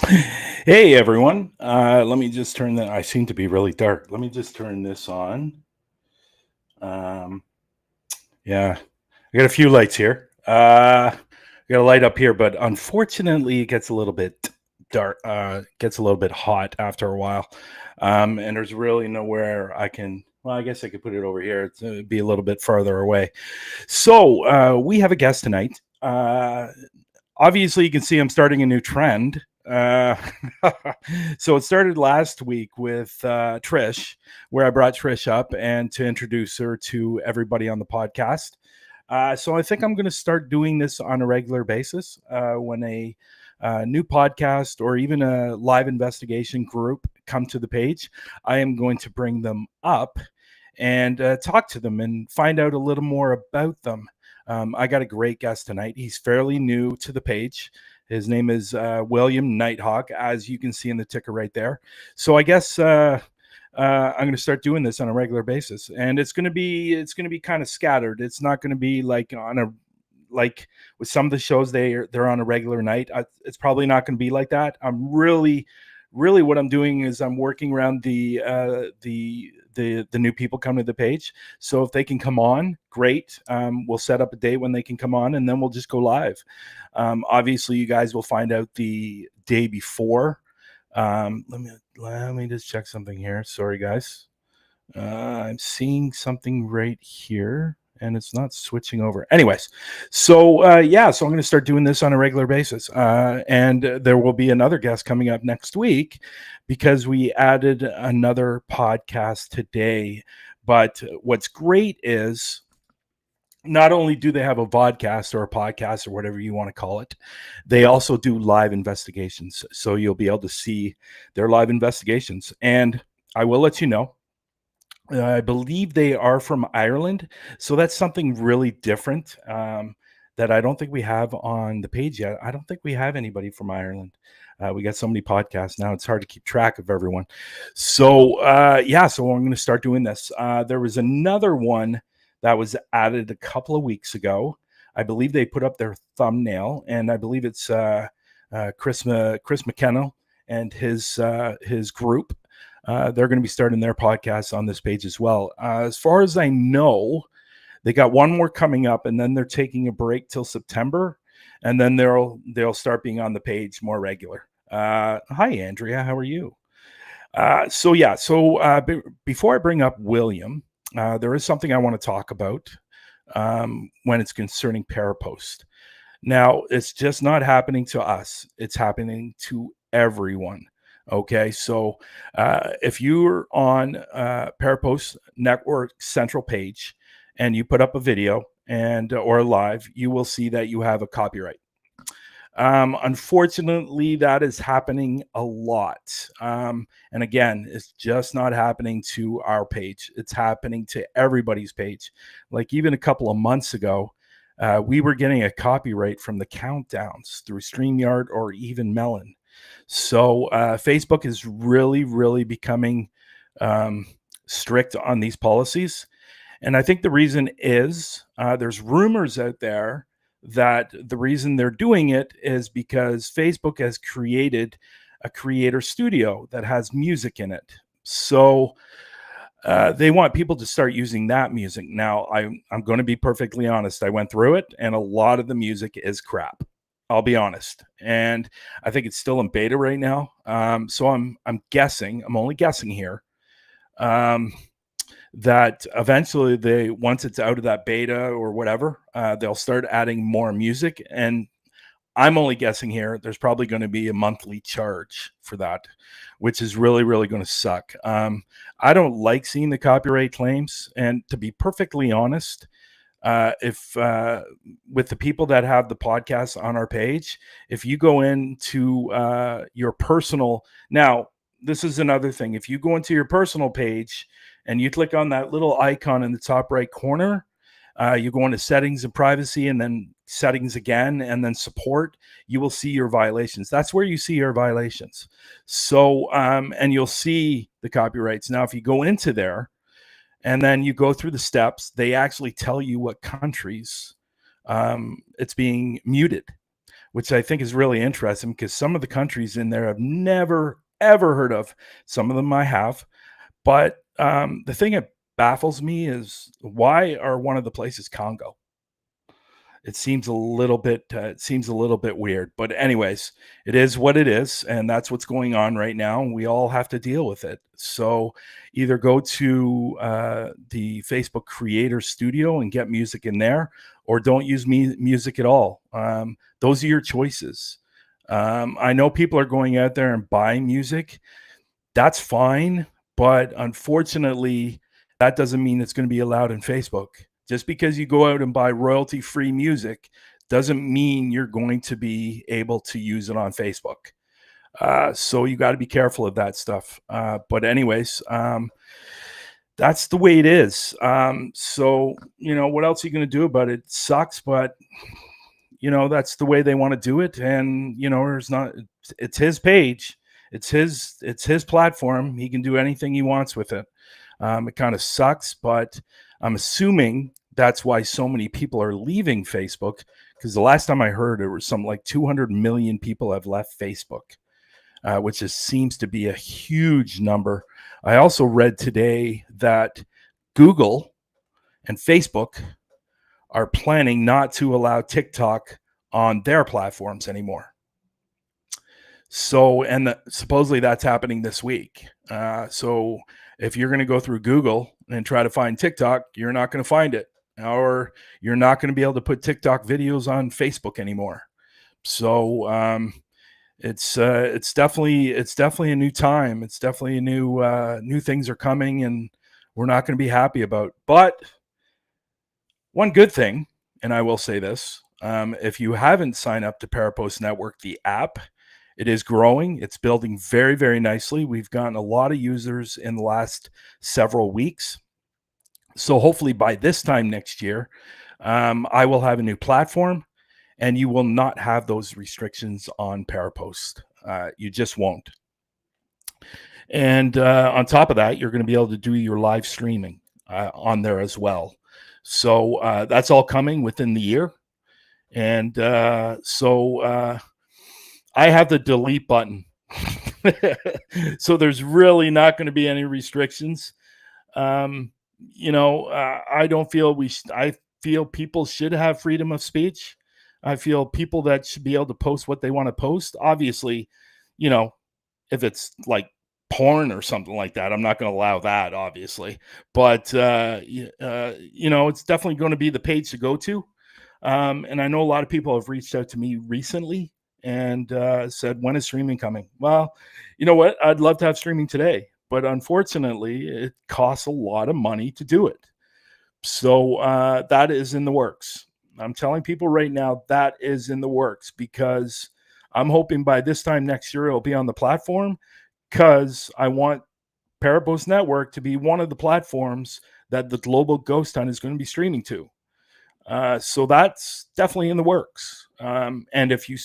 Hey everyone. Let me just turn that. I seem to be really dark. Let me just turn this on. Um, yeah, I got a few lights here. I got a light up here, but unfortunately, it gets a little bit dark. Gets a little bit hot after a while, and there's really nowhere I can. Well, I guess I could put it over here to be a little bit farther away. So we have a guest tonight. Obviously, you can see I'm starting a new trend. Uh, so it started last week with Trish, where I brought Trish up and to introduce her to everybody on the podcast. So I think I'm going to start doing this on a regular basis when a new podcast or even a live investigation group come to the page. I am going to bring them up and talk to them and find out a little more about them. I got a great guest tonight. He's fairly new to the page. His name is William Nighthawk, as you can see in the ticker right there. So I guess I'm going to start doing this on a regular basis, and it's going to be kind of scattered. It's not going to be like on a like with some of the shows they're on a regular night. It's probably not going to be like that. I'm really what I'm doing is I'm working around the new people come to the page. So if they can come on, great. We'll set up a date when they can come on, and then we'll just go live. Obviously, you guys will find out the day before. Let me just check something here. Sorry, guys. I'm seeing something right here, and it's not switching over. Anyways, so yeah, so I'm going to start doing this on a regular basis, and there will be another guest coming up next week because we added another podcast today. But what's great is not only do they have a vodcast or a podcast or whatever you want to call it, they also do live investigations. So you'll be able to see their live investigations. And I will let you know, I believe they are from Ireland. So that's something really different that I don't think we have on the page yet. I don't think we have anybody from Ireland. We got so many podcasts now, it's hard to keep track of everyone. So, yeah, so I'm going to start doing this. There was another one that was added a couple of weeks ago. I believe they put up their thumbnail, and I believe it's Chris McKenna and his group. They're going to be starting their podcast on this page as well. As far as I know, they got one more coming up, and then they're taking a break till September, and then they'll start being on the page more regular. Hi, Andrea. How are you? Before I bring up William, there is something I want to talk about when it's concerning Parapost. Now, it's just not happening to us. It's happening to everyone. Okay, so if you're on Parapost Network Central page and you put up a video and or live, you will see that you have a copyright. Unfortunately, that is happening a lot. And again, it's just not happening to our page. It's happening to everybody's page. Like even a couple of months ago, we were getting a copyright from the countdowns through StreamYard or even Melon. So Facebook is really becoming strict on these policies. And I think the reason is there's rumors out there that the reason they're doing it is because Facebook has created a creator studio that has music in it. So they want people to start using that music. Now, I'm going to be perfectly honest. I went through it, and a lot of the music is crap. I'll be honest, and I think it's still in beta right now. So I'm guessing. I'm only guessing here. That eventually once it's out of that beta or whatever, they'll start adding more music. And I'm only guessing here. There's probably going to be a monthly charge for that, which is really going to suck. I don't like seeing the copyright claims, and to be perfectly honest, if with the people that have the podcast on our page, if you go into your personal, now this is another thing. If you go into your personal page and you click on that little icon in the top right corner, you go into settings and privacy, and then settings again, and then support, you will see your violations. That's where you see your violations. So, and you'll see the copyrights. Now, if you go into there, and then you go through the steps, they actually tell you what countries it's being muted, which I think is really interesting because some of the countries in there I've never ever heard of. Some of them I have, but the thing that baffles me is why are one of the places Congo? It seems a little bit weird, but anyways, it is what it is, and that's what's going on right now, and we all have to deal with it. So either go to the Facebook Creator Studio and get music in there, or don't use music at all. Those are your choices. I know people are going out there and buying music. That's fine, but unfortunately, that doesn't mean it's going to be allowed in Facebook. Just because you go out and buy royalty-free music doesn't mean you're going to be able to use it on Facebook. So you got to be careful of that stuff. But anyways, that's the way it is. So what else are you going to do about it? It sucks, but that's the way they want to do it. And it's his page. It's his platform. He can do anything he wants with it. It kind of sucks, but I'm assuming that's why so many people are leaving Facebook, because the last time I heard, there was something like 200 million people have left Facebook, which seems to be a huge number. I also read today that Google and Facebook are planning not to allow TikTok on their platforms anymore. So, and supposedly that's happening this week. So if you're going to go through Google and try to find TikTok, you're not going to find it, or you're not going to be able to put TikTok videos on Facebook anymore. So it's definitely a new time. It's definitely a new things are coming, and we're not going to be happy about. But one good thing, and I will say this, if you haven't signed up to Parapost Network, the app, it is growing. It's building very, very nicely. We've gotten a lot of users in the last several weeks. So hopefully by this time next year, I will have a new platform, and you will not have those restrictions on Parapost. You just won't. And on top of that, you're going to be able to do your live streaming on there as well. So that's all coming within the year. And so I have the delete button. So there's really not going to be any restrictions. I don't feel I feel people should have freedom of speech. I feel people that should be able to post what they want to post. Obviously, if it's like porn or something like that, I'm not going to allow that, obviously. But it's definitely going to be the page to go to. And I know a lot of people have reached out to me recently and said, when is streaming coming? Well, you know what? I'd love to have streaming today, but unfortunately, it costs a lot of money to do it. So that is in the works. I'm telling people right now that is in the works, because I'm hoping by this time next year it'll be on the platform, because I want Parapost Network to be one of the platforms that the global ghost hunt is going to be streaming to. So that's definitely in the works. And if you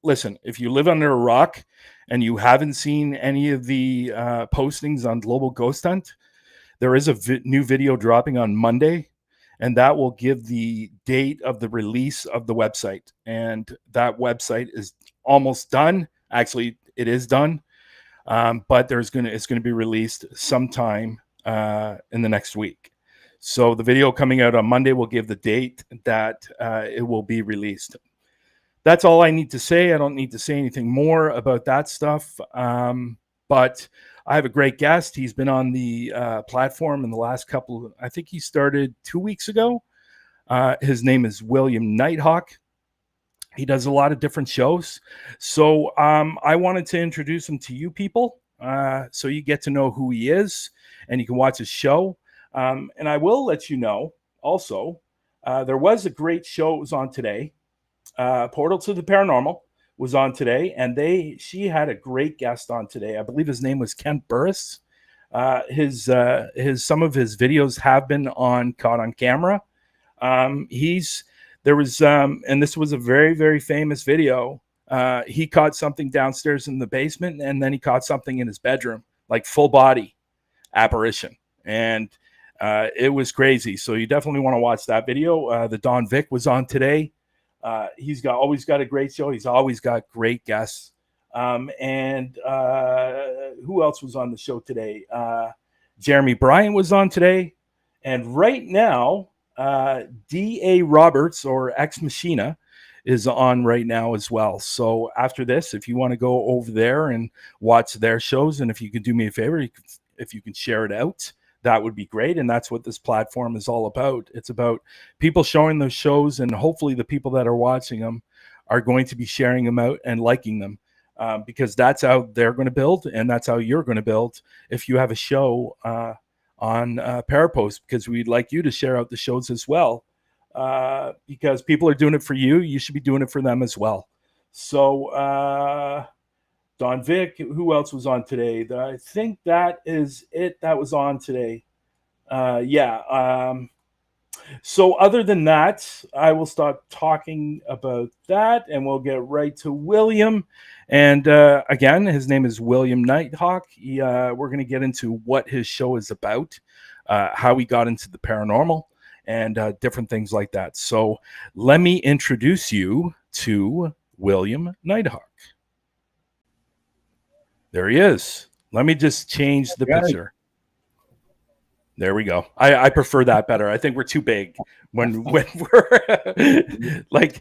listen, if you live under a rock and you haven't seen any of the postings on Global Ghost Hunt, there is a new video dropping on Monday, and that will give the date of the release of the website. And that website is almost done. Actually, it is done, but it's going to be released sometime in the next week. So the video coming out on Monday will give the date that it will be released. That's all I need to say. I don't need to say anything more about that stuff. But I have a great guest. He's been on the platform in the last I think he started 2 weeks ago. His name is William Nighthawk. He does a lot of different shows. So I wanted to introduce him to you people, so you get to know who he is and you can watch his show. And I will let you know also, there was a great show. It was on today. Portal to the Paranormal was on today, and she had a great guest on today. I believe his name was Kent Burris. Some of his videos have been caught on camera. And this was a very, very famous video. He caught something downstairs in the basement, and then he caught something in his bedroom, like full body apparition. And it was crazy. So you definitely want to watch that video. The Don Vic was on today. He's always got a great show. He's always got great guests. And who else was on the show today? Jeremy Bryant was on today. And right now, D.A. Roberts, or Ex Machina, is on right now as well. So after this, if you want to go over there and watch their shows, and if you could do me a favor, if you can share it out, that would be great. And that's what this platform is all about. It's about people showing those shows, and hopefully the people that are watching them are going to be sharing them out and liking them, because that's how they're going to build, and that's how you're going to build if you have a show on Parapost, because we'd like you to share out the shows as well, because people are doing it for you. You should be doing it for them as well. So Don Vic, who else was on today? I think that is it that was on today. So other than that, I will stop talking about that, and we'll get right to William. And again, his name is William Nighthawk. We're going to get into what his show is about, how he got into the paranormal, and different things like that. So let me introduce you to William Nighthawk. There he is. Let me just change the picture. There we go. I prefer that better. I think we're too big when we're like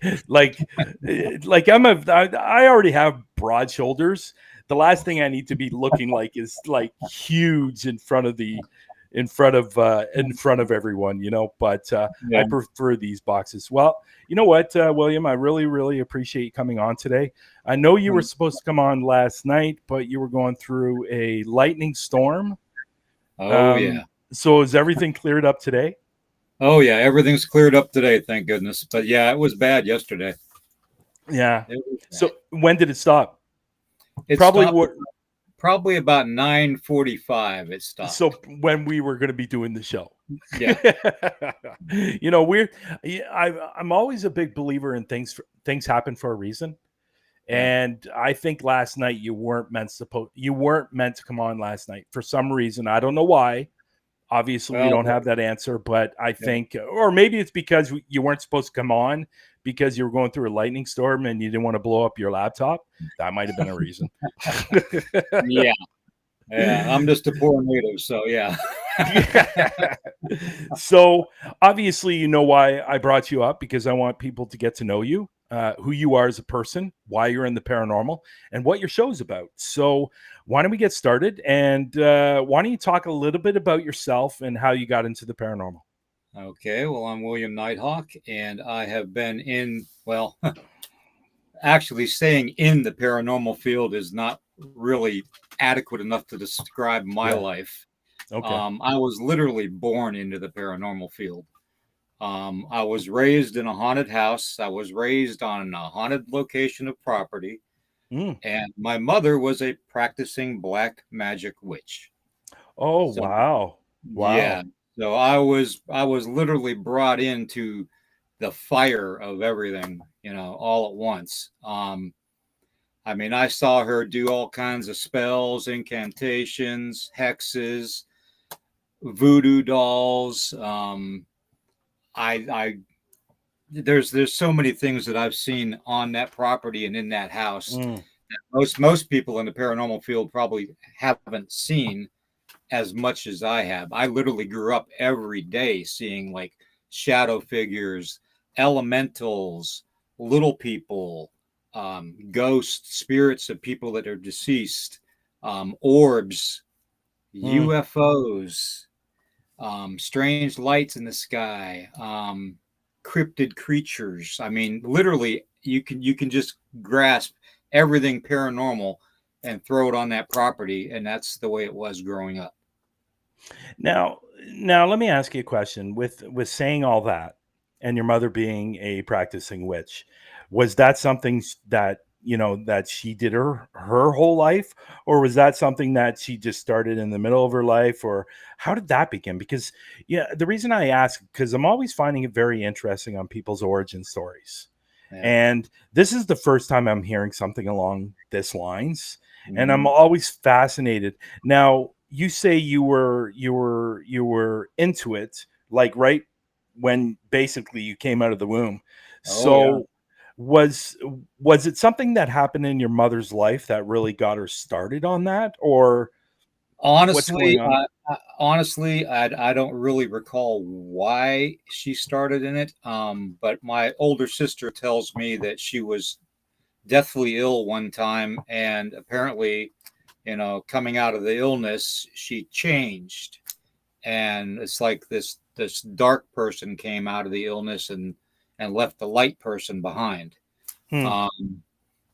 I already have broad shoulders. The last thing I need to be looking like is like huge in front of everyone, you know. But I prefer these boxes. Well, you know what, William, I really, really appreciate you coming on today. I know you were supposed to come on last night, but you were going through a lightning storm. Yeah. So is everything cleared up today? Oh, yeah. Everything's cleared up today, thank goodness. But yeah, it was bad yesterday. Yeah. So when did it stop? It probably about 9:45. It stopped. So when we were going to be doing the show. Yeah. You know, I'm always a big believer in things happen for a reason. And I think last night you weren't meant to come on last night for some reason. I don't know why. Obviously, we don't have that answer, but I think, or maybe it's because you weren't supposed to come on because you were going through a lightning storm and you didn't want to blow up your laptop. That might have been a reason. Yeah. I'm just a poor native, so yeah. So obviously, you know why I brought you up, because I want people to get to know you, who you are as a person, why you're in the paranormal, and what your show's about. So why don't we get started? And why don't you talk a little bit about yourself and how you got into the paranormal? Okay, well, I'm William Nighthawk, and I have been actually staying in the paranormal field is not really adequate enough to describe my life. Okay. I was literally born into the paranormal field. I was raised in a haunted house. I was raised on a haunted location of property. And my mother was a practicing black magic witch. Oh, so, wow. Yeah. So I was literally brought into the fire of everything, you know, all at once. I mean, I saw her do all kinds of spells, incantations, hexes, voodoo dolls. There's so many things that I've seen on that property and in that house that most people in the paranormal field probably haven't seen as much as I have. I literally grew up every day seeing like shadow figures, elementals, little people, ghosts, spirits of people that are deceased, orbs, UFOs, strange lights in the sky, cryptid creatures. I mean, literally, you can just grasp everything paranormal and throw it on that property, and that's the way it was growing up. Now, let me ask you a question. With saying all that, and your mother being a practicing witch, was that something that that she did her whole life, or was that something that she just started in the middle of her life, or how did that begin? Because the reason I ask, because I'm always finding it very interesting on people's origin stories. And this is the first time I'm hearing something along this lines, and I'm always fascinated. Now, you say you were into it, like right when basically you came out of the womb. So was was it something that happened in your mother's life that really got her started on that, or what's going Honestly, on? I don't really recall why she started in it. But my older sister tells me that she was deathly ill one time, and apparently, coming out of the illness, she changed, and it's like this dark person came out of the illness and left the light person behind. Hmm. Um,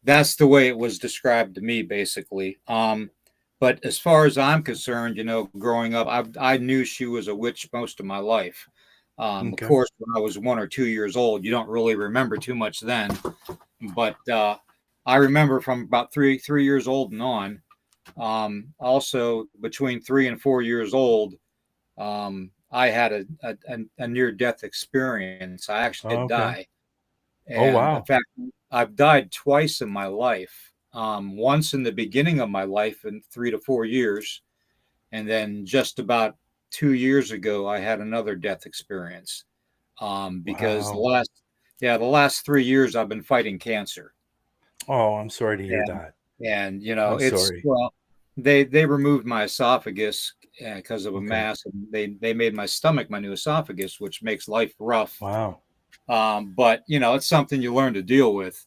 that's the way it was described to me, basically. But as far as I'm concerned, growing up, I knew she was a witch most of my life. Of Okay. course, when I was 1 or 2 years old, you don't really remember too much then. But I remember from about three years old and on. Also, between 3 and 4 years old, I had a near death experience. I actually did Okay. die. Oh And in wow. fact, I've died twice in my life. Once in the beginning of my life in 3 to 4 years, and then just about 2 years ago, I had another death experience. Because Wow. the last 3 years I've been fighting cancer, Oh, I'm sorry to hear and that. I'm it's sorry. well, they removed my esophagus because of a Okay. mass, and they made my stomach my new esophagus, which makes life rough. Wow. But it's something you learn to deal with.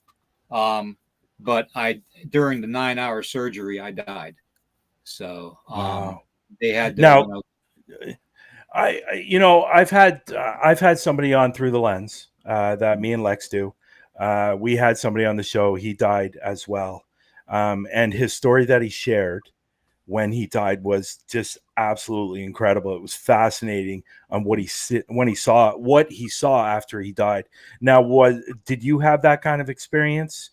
Um, but I during the 9 hour surgery, I died. So Wow. they had to, Now, I've had somebody on through the lens that me and Lex do. We had somebody on the show. He died as well, and his story that he shared when he died was just absolutely incredible. It was fascinating on what he saw after he died. Now, did you have that kind of experience?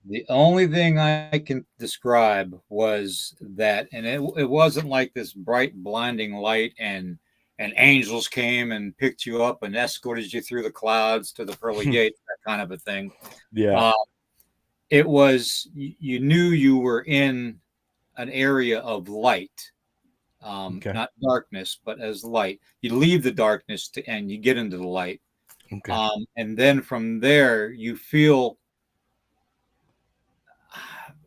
the only thing I can describe was that, and it wasn't like this bright, blinding light and angels came and picked you up and escorted you through the clouds to the pearly gates, that kind of a thing. Yeah. Uh, it was you knew you were in an area of light, Okay. not darkness, but as light. You leave the darkness and you get into the light, Okay. and then from there you feel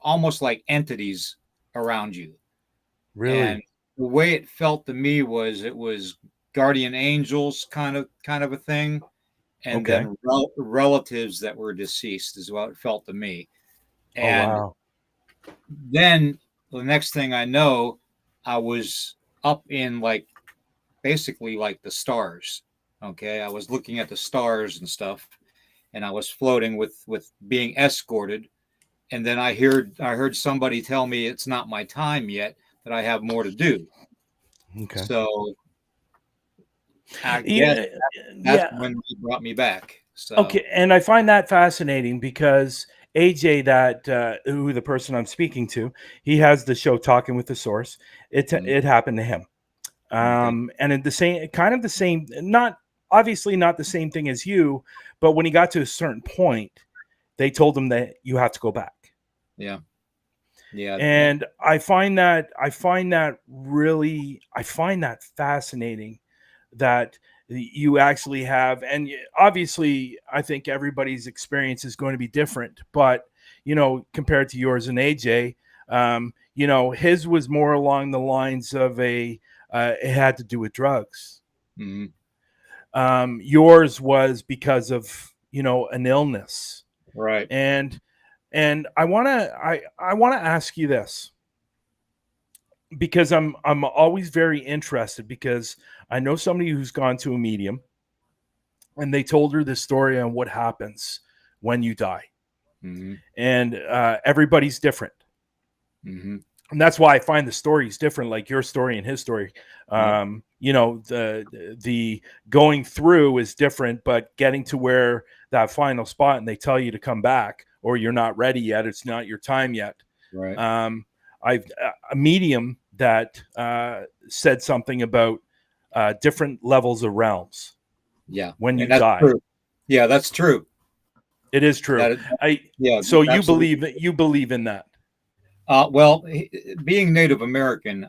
almost like entities around you. And Really? the way it felt to me was it was guardian angels kind of a thing, and Okay. then relatives that were deceased is what it felt to me. Oh And wow. then the next thing I know, I was up in like basically like the stars. Okay, I was looking at the stars and stuff, and I was floating with being escorted. And then I heard somebody tell me it's not my time yet, that I have more to do. Okay. So I guess Yeah. that's Yeah. when they brought me back. So Okay, and I find that fascinating because AJ, that who the person I'm speaking to, he has the show Talking with the Source. mm, It happened to him, okay, and in the same kind of the same, not obviously not the same thing as you, but when he got to a certain point, they told him that you have to go back. yeah, yeah, And I find that fascinating that you actually have, and obviously I think everybody's experience is going to be different, but compared to yours and AJ, his was more along the lines of it had to do with drugs. mm, Yours was because of an illness. right. And I want to ask you this, because I'm always very interested, because I know somebody who's gone to a medium and they told her the story on what happens when you die, Mm, and everybody's different, mm, and that's why I find the stories different, like your story and his story. yep, The going through is different, but getting to where that final spot and they tell you to come back, or you're not ready yet, it's not your time yet. right. um, I've a medium that said something about different levels of realms Yeah, when you and that's die. true. Yeah, that's true. It is true. That, I yeah, So absolutely. you believe in that? Well, being Native American,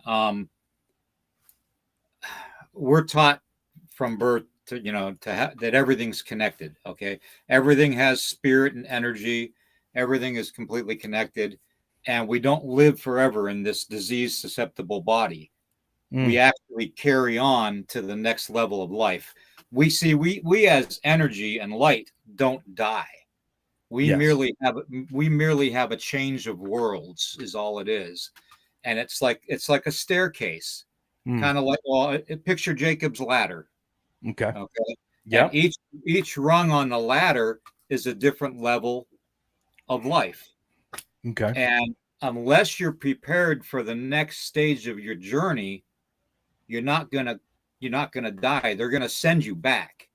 we're taught from birth that everything's connected. Okay, everything has spirit and energy. Everything is completely connected, and we don't live forever in this disease susceptible body. We Mm. actually carry on to the next level of life. We as energy and light don't die. We Yes. merely have we merely have a change of worlds is all it is. And it's like a staircase, Mm. kind of like, well, picture Jacob's ladder. Okay. Okay. And Yep. each rung on the ladder is a different level of life. Okay. And unless you're prepared for the next stage of your journey, you're not gonna you're not gonna die. They're gonna send you back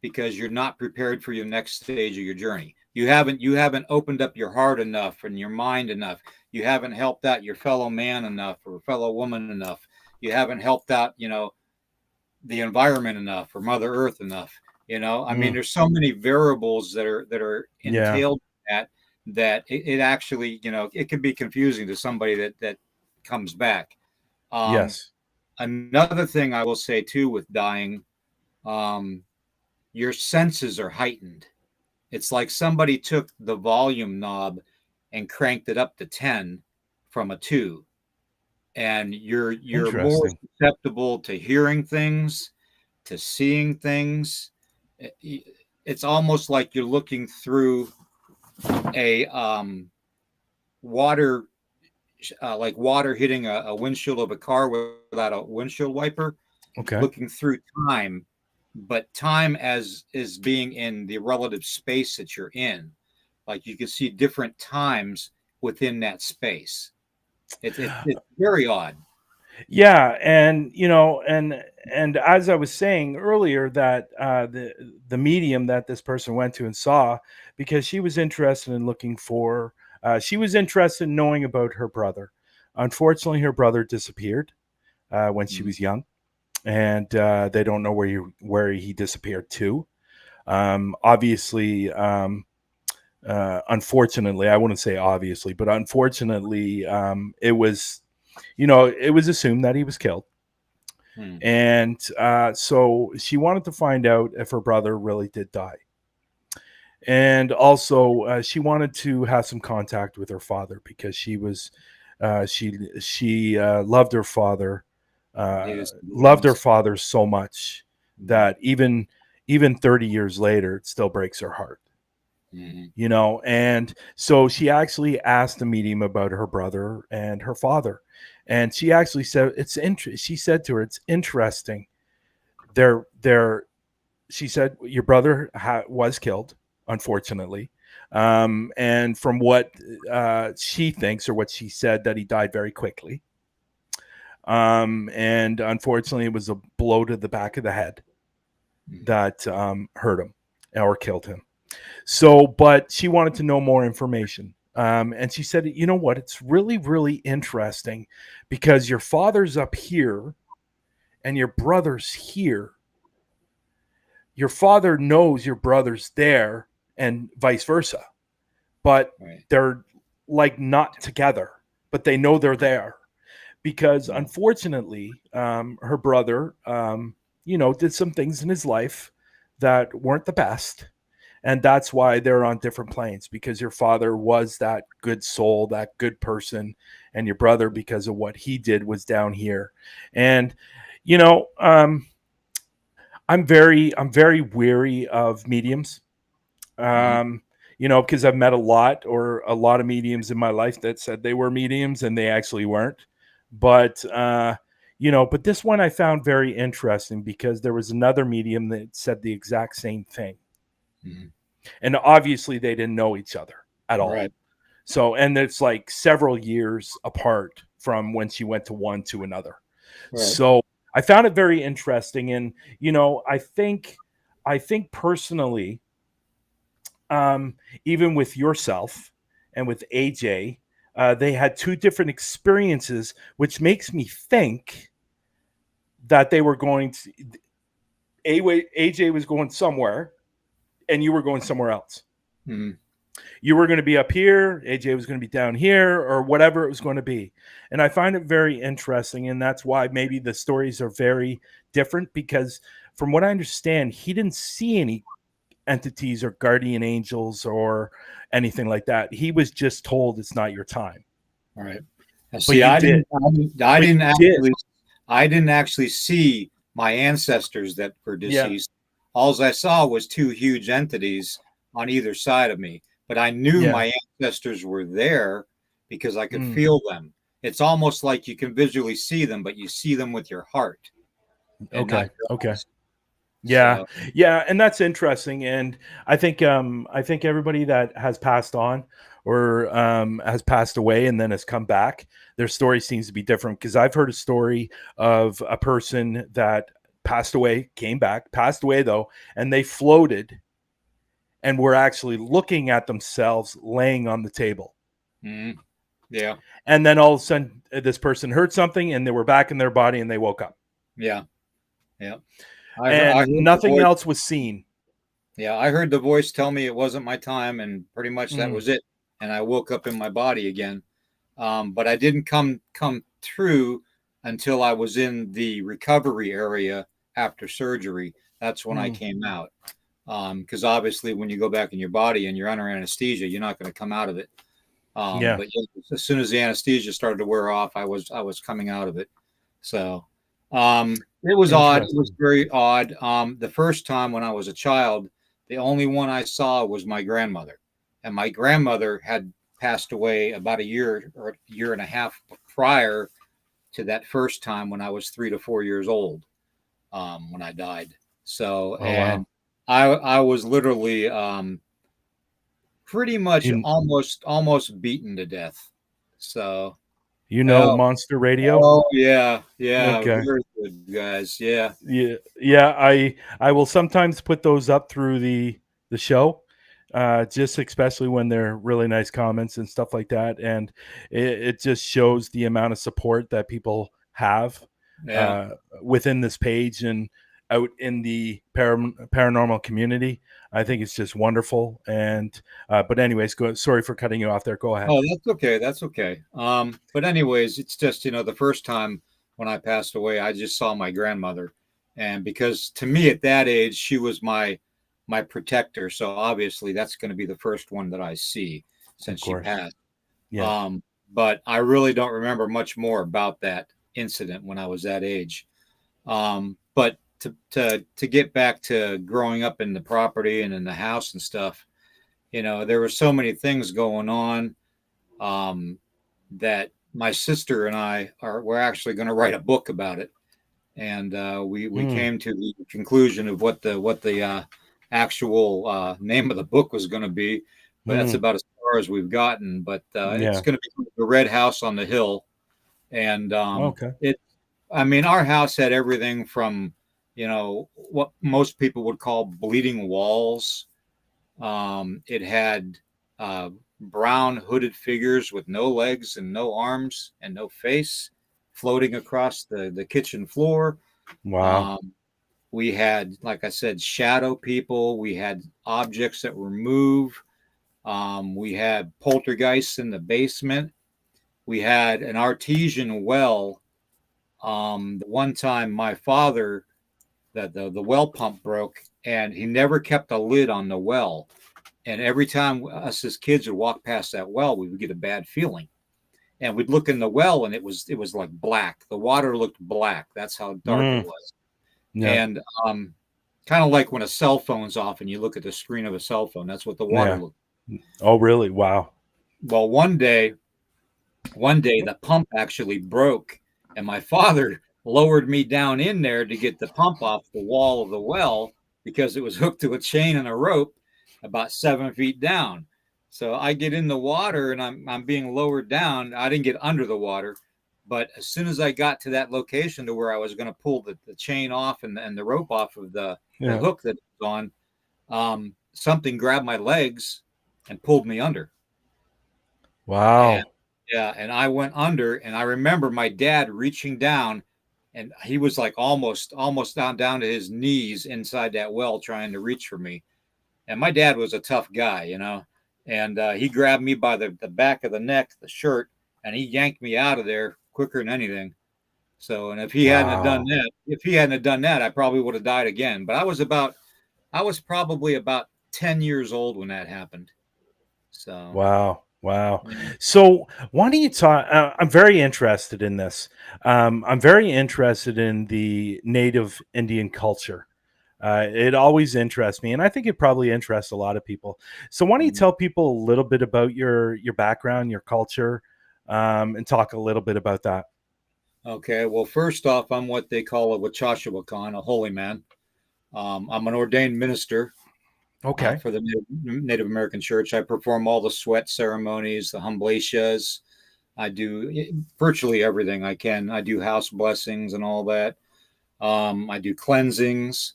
because you're not prepared for your next stage of your journey. You haven't opened up your heart enough and your mind enough. You haven't helped out your fellow man enough or fellow woman enough. You haven't helped out, the environment enough or Mother Earth enough. I mean, Mm. there's so many variables that are Yeah. entailed in that it actually, it can be confusing to somebody that comes back. Um, Yes. Another thing I will say too with dying, um, your senses are heightened. It's like somebody took the volume knob and cranked it up to 10 from a 2, and you're more Interesting. susceptible to hearing things, to seeing things. It's almost like you're looking through a water like water hitting a windshield of a car without a windshield wiper, Okay. looking through time, but time as is being in the relative space that you're in. Like you can see different times within that space. It's very odd. Yeah, and and as I was saying earlier, that the medium that this person went to and saw, because she was interested in looking for, she was interested in knowing about her brother. Unfortunately, her brother disappeared when she Mm, was young, and they don't know where he disappeared to. Obviously, unfortunately, I wouldn't say obviously, but unfortunately, it was assumed that he was killed. mm, And so she wanted to find out if her brother really did die. And also, she wanted to have some contact with her father because she loved her father, uh, he was loved her Williams. father so much Mm, that even 30 years later, it still breaks her heart. mm, And so she actually asked the medium about her brother and her father, and she actually said she said to her, it's interesting, they're she said your brother was killed, unfortunately, and from what she thinks, or what she said, that he died very quickly, and unfortunately it was a blow to the back of the head mm, that hurt him or killed him. So, but she wanted to know more information. And she said, you know what? It's really, really interesting because your father's up here and your brother's here. Your father knows your brother's there and vice versa, but right. they're like not together, but they know they're there because Mm, unfortunately, her brother, did some things in his life that weren't the best, and that's why they're on different planes, because your father was that good soul, that good person, and your brother, because of what he did, was down here. And you know I'm very weary of mediums, mm, um because I've met a lot of mediums in my life that said they were mediums and they actually weren't. But this one I found very interesting because there was another medium that said the exact same thing, mm, and obviously they didn't know each other at all. right. So, and it's like several years apart from when she went to one to another. Right. So I found it very interesting. And I think personally, even with yourself and with AJ, they had two different experiences, which makes me think that they were going to, AJ was going somewhere and you were going somewhere else. Mm, You were going to be up here, AJ was going to be down here, or whatever it was going to be. And I find it very interesting. And that's why maybe the stories are very different, because from what I understand, he didn't see any entities or guardian angels or anything like that. He was just told it's not your time. All right. But See, you did. But you did. I didn't actually see my ancestors that were Yeah. deceased. All I saw was two huge entities on either side of me. But I knew Yeah. my ancestors were there because I could Mm. feel them. It's almost like you can visually see them, but you see them with your heart and not Okay. your Okay. eyes. Yeah, So, yeah, and that's interesting. And I think everybody that has passed on or has passed away and then has come back, their story seems to be different. Because I've heard a story of a person that passed away, came back, passed away though, and they floated and were actually looking at themselves laying on the table. yeah, And then all of a sudden, this person heard something, and they were back in their body, and they woke up, yeah, yeah. I and heard the nothing voice. else was seen. Yeah, I heard the voice tell me it wasn't my time, and pretty much that Mm, was it. And I woke up in my body again. But I didn't come through until I was in the recovery area after surgery. That's when I mm, came out. Because obviously, when you go back in your body and you're under anesthesia, you're not going to come out of it. yeah, But yeah, as soon as the anesthesia started to wear off, I was coming out of it. So it was odd. It was interesting. very odd. The first time when I was a child, the only one I saw was my grandmother, and my grandmother had passed away about a year or a year and a half prior to that first time when I was 3 to 4 years old, when I died. So, Oh wow. and I was literally pretty much You almost beaten to death. So, you know oh, Monster Radio? oh yeah, yeah, Okay. very good guys. Yeah, Yeah, yeah. I will sometimes put those up through the show, just especially when they're really nice comments and stuff like that, and it just shows the amount of support that people have yeah. uh, within this page and out in the paranormal community. I think it's just wonderful. And but anyways, go. Sorry for cutting you off there. Go ahead. Oh, that's okay. That's okay. But anyways, it's just, the first time when I passed away, I just saw my grandmother. And because to me at that age, she was my protector. So obviously that's going to be the first one that I see Of since she course. passed. Yeah. Um, but I really don't remember much more about that incident when I was that age. But to get back to growing up in the property and in the house and stuff, there were so many things going on, um, that my sister and we're actually going to write a book about it, and we Mm, came to the conclusion of what the actual name of the book was going to be, but that's mm, about as far as we've gotten. But it's yeah. going to be the Red House on the Hill, and Okay. it. I mean, our house had everything from what most people would call bleeding walls. It had uh, brown hooded figures with no legs and no arms and no face floating across the kitchen floor. Wow. Um, we had, like I said, shadow people. We had objects that were moved. We had poltergeists in the basement. We had an artesian well. The one time my father, the well pump broke, and he never kept a lid on the well. And every time us as kids would walk past that well, we would get a bad feeling. And we'd look in the well, and it was like black. The water looked black. That's how dark it Mm, was. yeah. And kind of like when a cell phone's off and you look at the screen of a cell phone. That's what the water Yeah. looked. Oh, really? Wow. Well, one day the pump actually broke, and my father lowered me down in there to get the pump off the wall of the well because it was hooked to a chain and a rope about 7 feet down. So I get in the water and I'm being lowered down. I didn't get under the water, but as soon as I got to that location to where I was going to pull the chain off and the rope off of the Yeah. hook that was on, something grabbed my legs and pulled me under. And Wow. yeah, and I went under, and I remember my dad reaching down, and he was like almost down to his knees inside that well trying to reach for me. And my dad was a tough guy. And he grabbed me by the back of the neck, the shirt, and he yanked me out of there quicker than anything. So, and if he hadn't have done Wow. that, I probably would have died again. But I was probably about 10 years old when that happened. So, Wow. Wow. yeah. So, why don't you talk? I'm very interested in this. I'm very interested in the native Indian culture. It always interests me, and I think it probably interests a lot of people. So, why don't you Mhm. tell people a little bit about your background, your culture, and talk a little bit about that? Okay. Well, first off, I'm what they call a Wachashawakan, a holy man. I'm an ordained minister Okay. for the Native American Church. I perform all the sweat ceremonies, the humblatias. I do virtually everything I can. I do house blessings and all that. I do cleansings,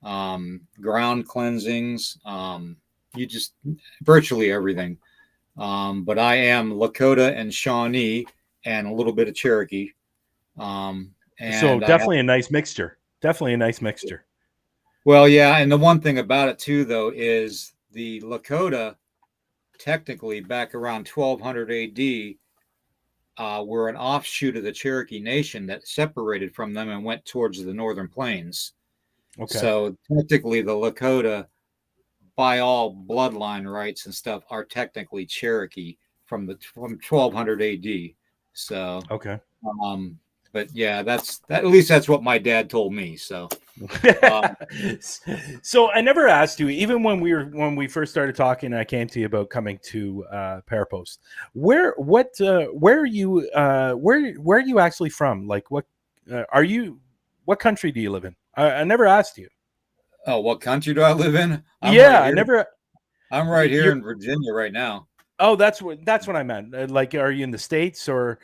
ground cleansings. You just virtually everything. But I am Lakota and Shawnee and a little bit of Cherokee. So, And I have, definitely a nice mixture. Definitely a nice mixture. well, yeah. And the one thing about it too, though, is the Lakota technically back around 1200 AD were an offshoot of the Cherokee Nation that separated from them and went towards the northern plains. Okay. So technically, the Lakota, by all bloodline rights and stuff, are technically Cherokee from 1200 AD. So, Okay. um, but yeah, that's that. At least that's what my dad told me. So, um, So I never asked you, even when we first started talking, and I came to you about coming to Parapost. Where are you where are you actually from? Like what are you? What country do you live in? I never asked you. oh, what country do I live in? I'm right Yeah, I here. never. I'm right here You're in Virginia right now. oh, that's what I meant. Like, are you in the States or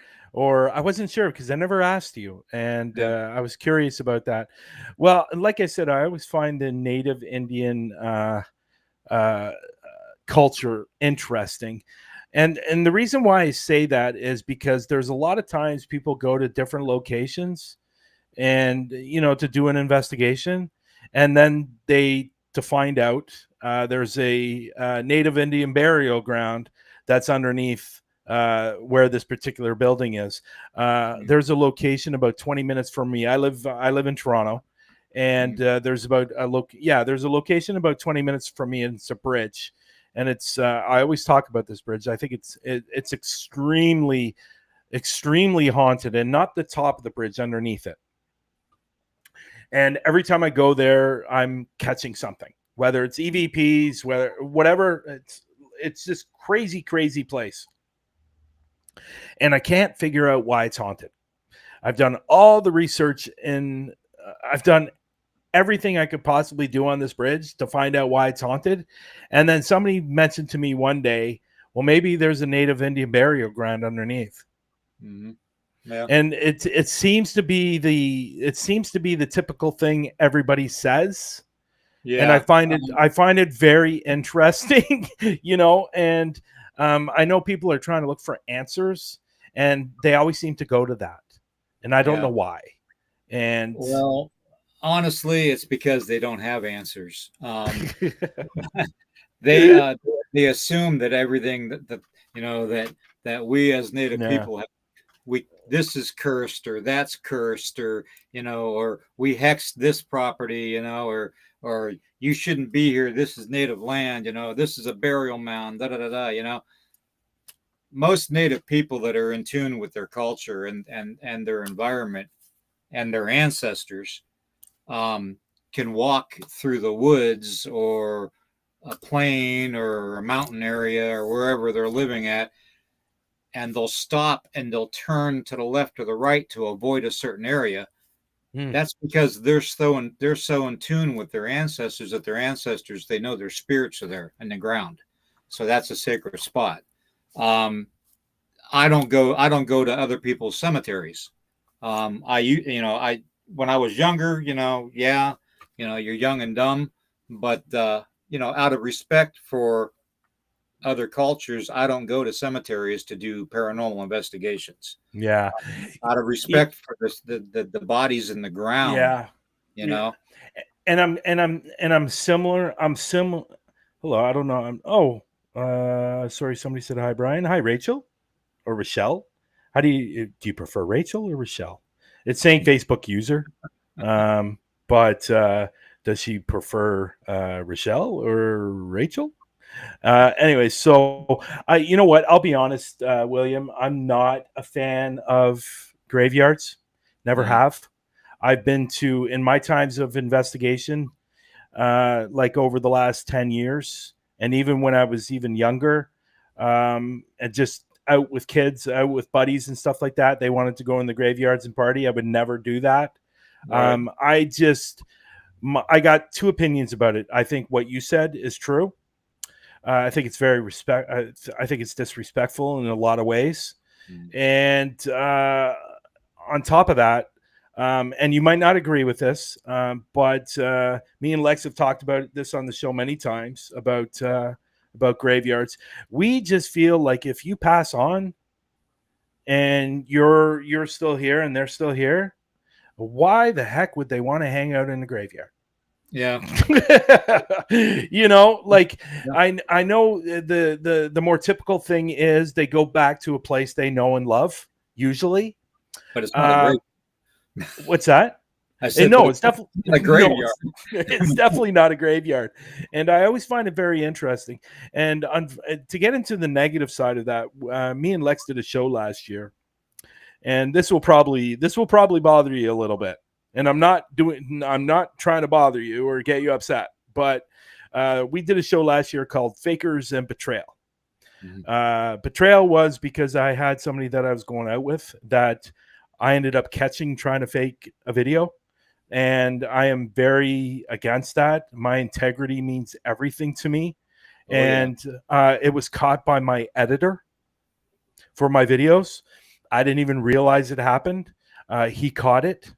I wasn't sure because I never asked you, and Yeah. I was curious about that. Well, like I said, I always find the Native Indian uh, culture interesting. And the reason why I say that is because there's a lot of times people go to different locations and to do an investigation, and then they to find out there's a native Indian burial ground that's underneath where this particular building is. There's a location about 20 minutes from me. I live in Toronto, and Mhm. there's a location about 20 minutes from me, and it's a bridge. And it's I always talk about this bridge. I think it's extremely haunted, and not the top of the bridge, underneath it. And every time I go there, I'm catching something, whether it's EVPs, whatever. It's this crazy place, and I can't figure out why it's haunted. I've done all the research in. I've done everything I could possibly do on this bridge to find out why it's haunted. And then somebody mentioned to me one day, well, maybe there's a native Indian burial ground underneath. Mhm. Yeah. And it seems to be the typical thing everybody says. And Yeah. I find it very interesting, and I know people are trying to look for answers, and they always seem to go to that. And I don't know Yeah. why. And Well, honestly, it's because they don't have answers. They uh, they assume that everything that that we as Native yeah. people have, we this is cursed or that's cursed or or we hexed this property, or you shouldn't be here. This is Native land. This is a burial mound. Da da da da. Most Native people that are in tune with their culture and their environment and their ancestors um, can walk through the woods or a plain or a mountain area or wherever they're living at, and they'll stop and they'll turn to the left or the right to avoid a certain area. Hmm. That's because they're so in tune with their ancestors that their ancestors, they know their spirits are there in the ground, so that's a sacred spot. Um, I don't go to other people's cemeteries. I when I was younger, yeah, you're young and dumb, but out of respect for other cultures, I don't go to cemeteries to do paranormal investigations. Yeah. Out of Y- respect for the bodies in the ground, yeah. you Yeah. know. And I'm similar. I'm similar. Hello, I don't know. Sorry, somebody said hi, Brian. Hi, Rachel or Rochelle. How do you prefer Rachel or Rochelle? It's saying Facebook user, but does she prefer Rochelle or Rachel? Anyway, so you know what? I'll be honest, William. I'm not a fan of graveyards. Never Mm, have. I've been to in my times of investigation, like over the last 10 years, and even when I was even younger, and just out with kids, out with buddies and stuff like that. They wanted to go in the graveyards and party. I would never do that. right. I just I got two opinions about it. I think what you said is true. I think it's very I think it's disrespectful in a lot of ways, Mm. and on top of that, and you might not agree with this, but me and Lex have talked about this on the show many times about graveyards. We just feel like if you pass on and you're still here and they're still here, why the heck would they want to hang out in the graveyard? Yeah. You know, like Yeah. I know the more typical thing is they go back to a place they know and love usually. But it's not a great. What's that? I And said, but no, it's it's definitely not a graveyard. it's definitely not a graveyard. And I always find it very interesting. And to get into the negative side of that, me and Lex did a show last year, and this will probably bother you a little bit. And I'm not trying to bother you or get you upset, but we did a show last year called Fakers and Betrayal. Betrayal was because I had somebody that I was going out with that I ended up catching trying to fake a video. And I am very against that. My integrity means everything to me. Oh, yeah. And it was caught by my editor for my videos. I didn't even realize it happened. He caught it.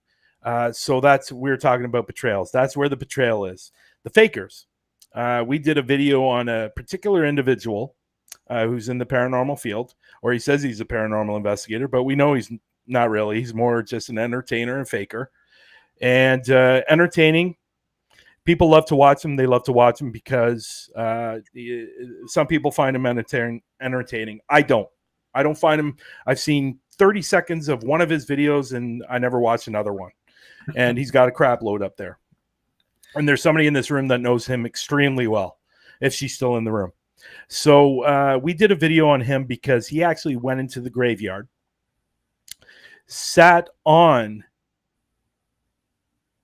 So we're talking about betrayals. That's where the betrayal is. The fakers. We did a video on a particular individual who's in the paranormal field, or he says he's a paranormal investigator, but we know he's not really. He's more just an entertainer and faker. And entertaining. People love to watch him. They love to watch him because some people find him entertaining. I don't. I don't find him. I've seen 30 seconds of one of his videos, and I never watched another one. And he's got a crap load up there. And there's somebody in this room that knows him extremely well, if she's still in the room. So we did a video on him because he actually went into the graveyard, sat on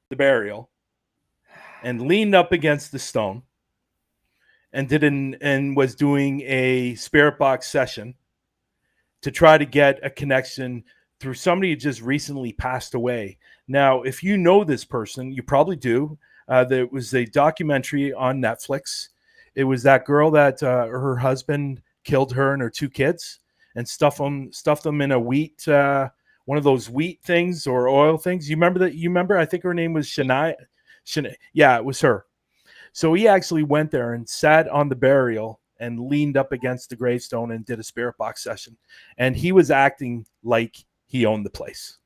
the burial, and leaned up against the stone, and was doing a spirit box session to try to get a connection through somebody who just recently passed away. Now, if you know this person, you probably do. There was a documentary on Netflix. It was that girl that her husband killed her and her two kids and stuffed them in a wheat, one of those wheat things or oil things. You remember that? You remember? I think her name was Shania. Yeah, it was her. So he actually went there and sat on the burial and leaned up against the gravestone and did a spirit box session. And he was acting like he owned the place.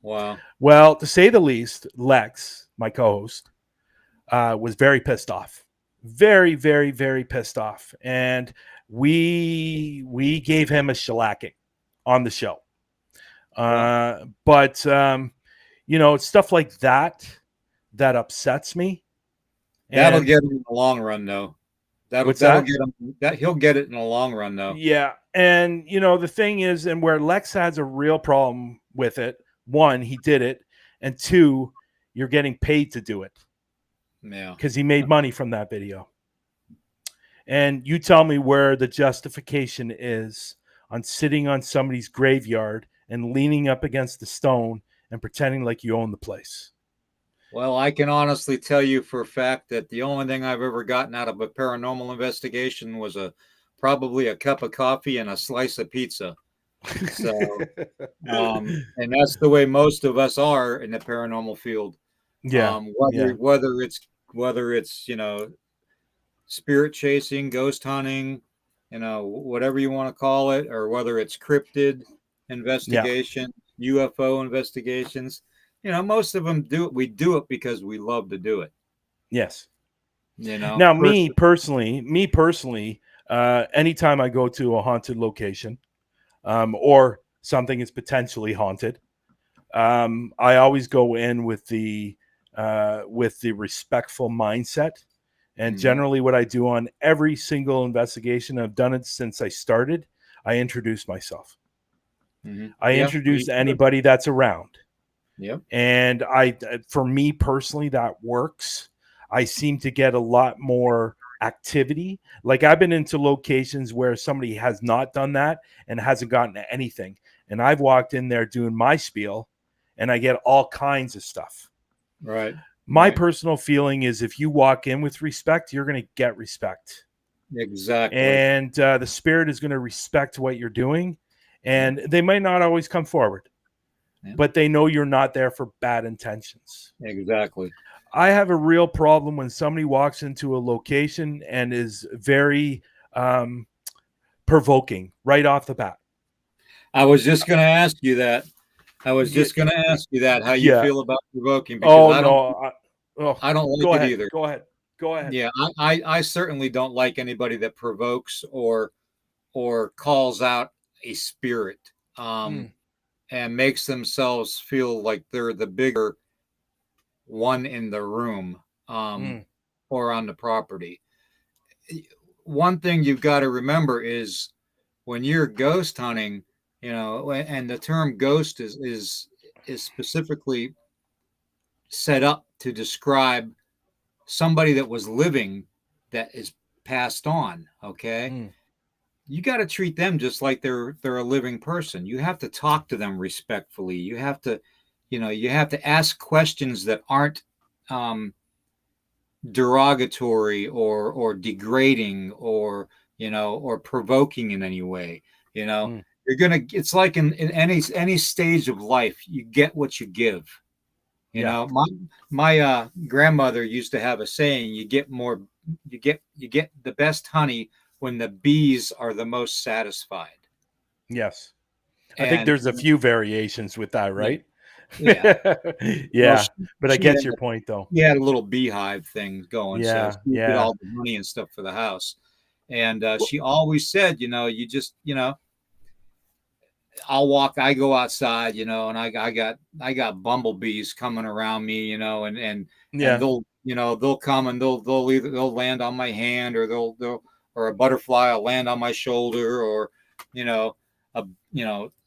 Wow. Well, to say the least, Lex, my co-host, was very pissed off. Very, very, very pissed off. And we gave him a shellacking on the show. Wow. But you know, it's stuff like that upsets me. That'll And get him in the long run, though. That'll get him. He'll get it in the long run, though. yeah, and you know the thing is, and where Lex has a real problem with it, one, he did it, and two, you're getting paid to do it. Yeah, because he made money from that video. And you tell me where the justification is on sitting on somebody's graveyard and leaning up against the stone and pretending like you own the place. Well, I can honestly tell you for a fact that the only thing I've ever gotten out of a paranormal investigation was probably a cup of coffee and a slice of pizza. So, and that's the way most of us are in the paranormal field. Yeah. Whether it's spirit chasing, ghost hunting, whatever you want to call it, or whether it's cryptid investigation, UFO investigations. Most of them do it. We do it because we love to do it. Yes. Now, me personally, anytime I go to a haunted location, or something is potentially haunted, I always go in with the respectful mindset. And generally, what I do on every single investigation, I've done it since I started, I introduce myself. I introduce anybody that's around. Yep. And for me personally, that works. I seem to get a lot more activity. Like I've been into locations where somebody has not done that and hasn't gotten anything. And I've walked in there doing my spiel and I get all kinds of stuff. Right. My personal feeling is if you walk in with respect, you're going to get respect. Exactly. And the spirit is going to respect what you're doing. And they might not always come forward, but they know you're not there for bad intentions. Exactly. I have a real problem when somebody walks into a location and is very provoking right off the bat. I was just going to ask you that. How you feel about provoking, because I don't like it either. Go ahead. Yeah, I certainly don't like anybody that provokes or calls out a spirit and makes themselves feel like they're the bigger one in the room or on the property. One thing you've got to remember is when you're ghost hunting, and the term ghost is specifically set up to describe somebody that was living that is passed on. Okay. You got to treat them just like they're a living person. You have to talk to them respectfully. You have to ask questions that aren't derogatory or degrading or provoking in any way. It's like in any stage of life, you get what you give. My grandmother used to have a saying: you get the best honey when the bees are the most satisfied. Yes. I think there's a few variations with that, right? Yeah. Yeah. But I get your point, though. He had a little beehive thing going. Yeah. So she did all the money and stuff for the house. And she always said, you just, I go outside, and I got bumblebees coming around me, and they'll come and they'll land on my hand, or or a butterfly will land on my shoulder, or,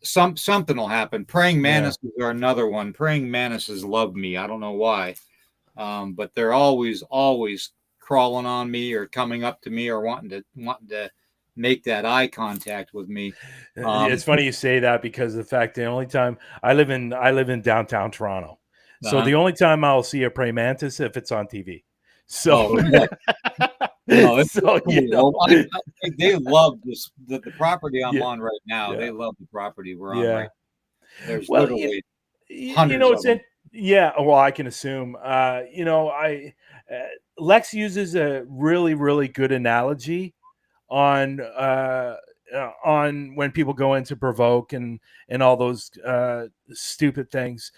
something will happen. Praying mantises are another one. Praying mantises love me. I don't know why. But they're always crawling on me or coming up to me or wanting to make that eye contact with me. It's funny you say that, because the fact the only time I live in downtown Toronto, so the only time I'll see a praying mantis if it's on TV. So, they love this the property I'm on right now. They love the property we're on right now. There's literally hundreds of them. Well, I can assume. Lex uses a really, really good analogy on when people go in to provoke and all those stupid things.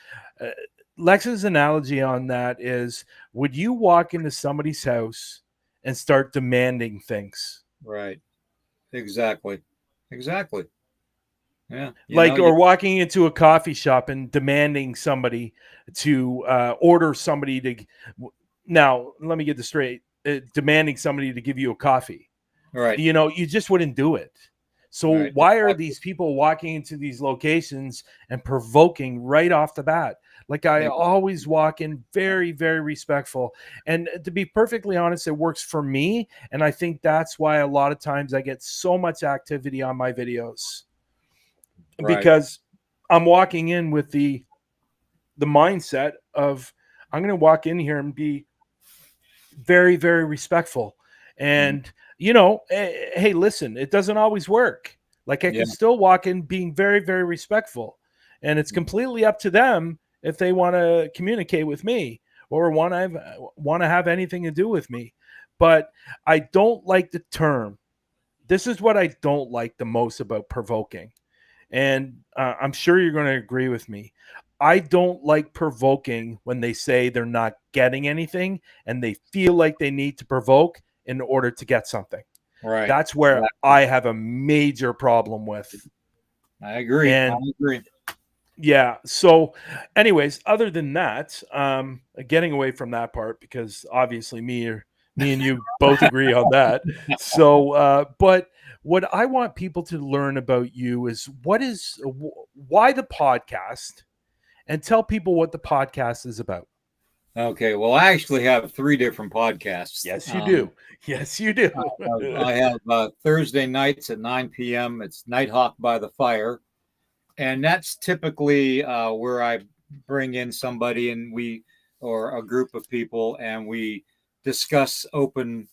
Lex's analogy on that is: would you walk into somebody's house and start demanding things? Right. Exactly. Yeah. Or walking into a coffee shop and demanding somebody to order somebody to. Now, let me get this straight. Demanding somebody to give you a coffee. Right. You just wouldn't do it. So why are these people walking into these locations and provoking right off the bat? Like, I always walk in very, very respectful. And to be perfectly honest, it works for me. And I think that's why a lot of times I get so much activity on my videos. Because I'm walking in with the mindset of, I'm going to walk in here and be very, very respectful. And, hey, listen, it doesn't always work. Like, I can still walk in being very, very respectful. And it's completely up to them if they want to communicate with me or want to have anything to do with me. But I don't like the term. This is what I don't like the most about provoking. And I'm sure you're going to agree with me. I don't like provoking when they say they're not getting anything and they feel like they need to provoke in order to get something. Right. That's where I have a major problem with. I agree. Yeah. So, anyways, other than that, getting away from that part because obviously me and you both agree on that. So, but what I want people to learn about you is why the podcast, and tell people what the podcast is about. Okay, well, I actually have three different podcasts. Yes, you do. Yes, you do. I have Thursday nights at 9 p.m. It's Nighthawk by the Fire, and that's typically where I bring in somebody and we or a group of people and we discuss open,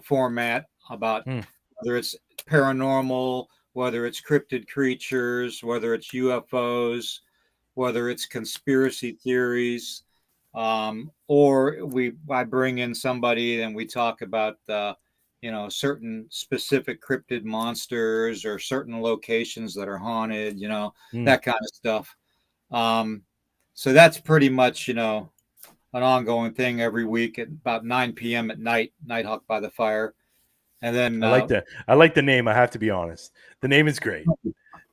format about Hmm. whether it's paranormal, whether it's cryptid creatures, whether it's UFOs, whether it's conspiracy theories, or I bring in somebody and we talk about certain specific cryptid monsters or certain locations that are haunted, Hmm. that kind of stuff. Um, so that's pretty much an ongoing thing every week at about 9 p.m. at night, Nighthawk by the Fire, and then I like the name. I have to be honest. The name is great.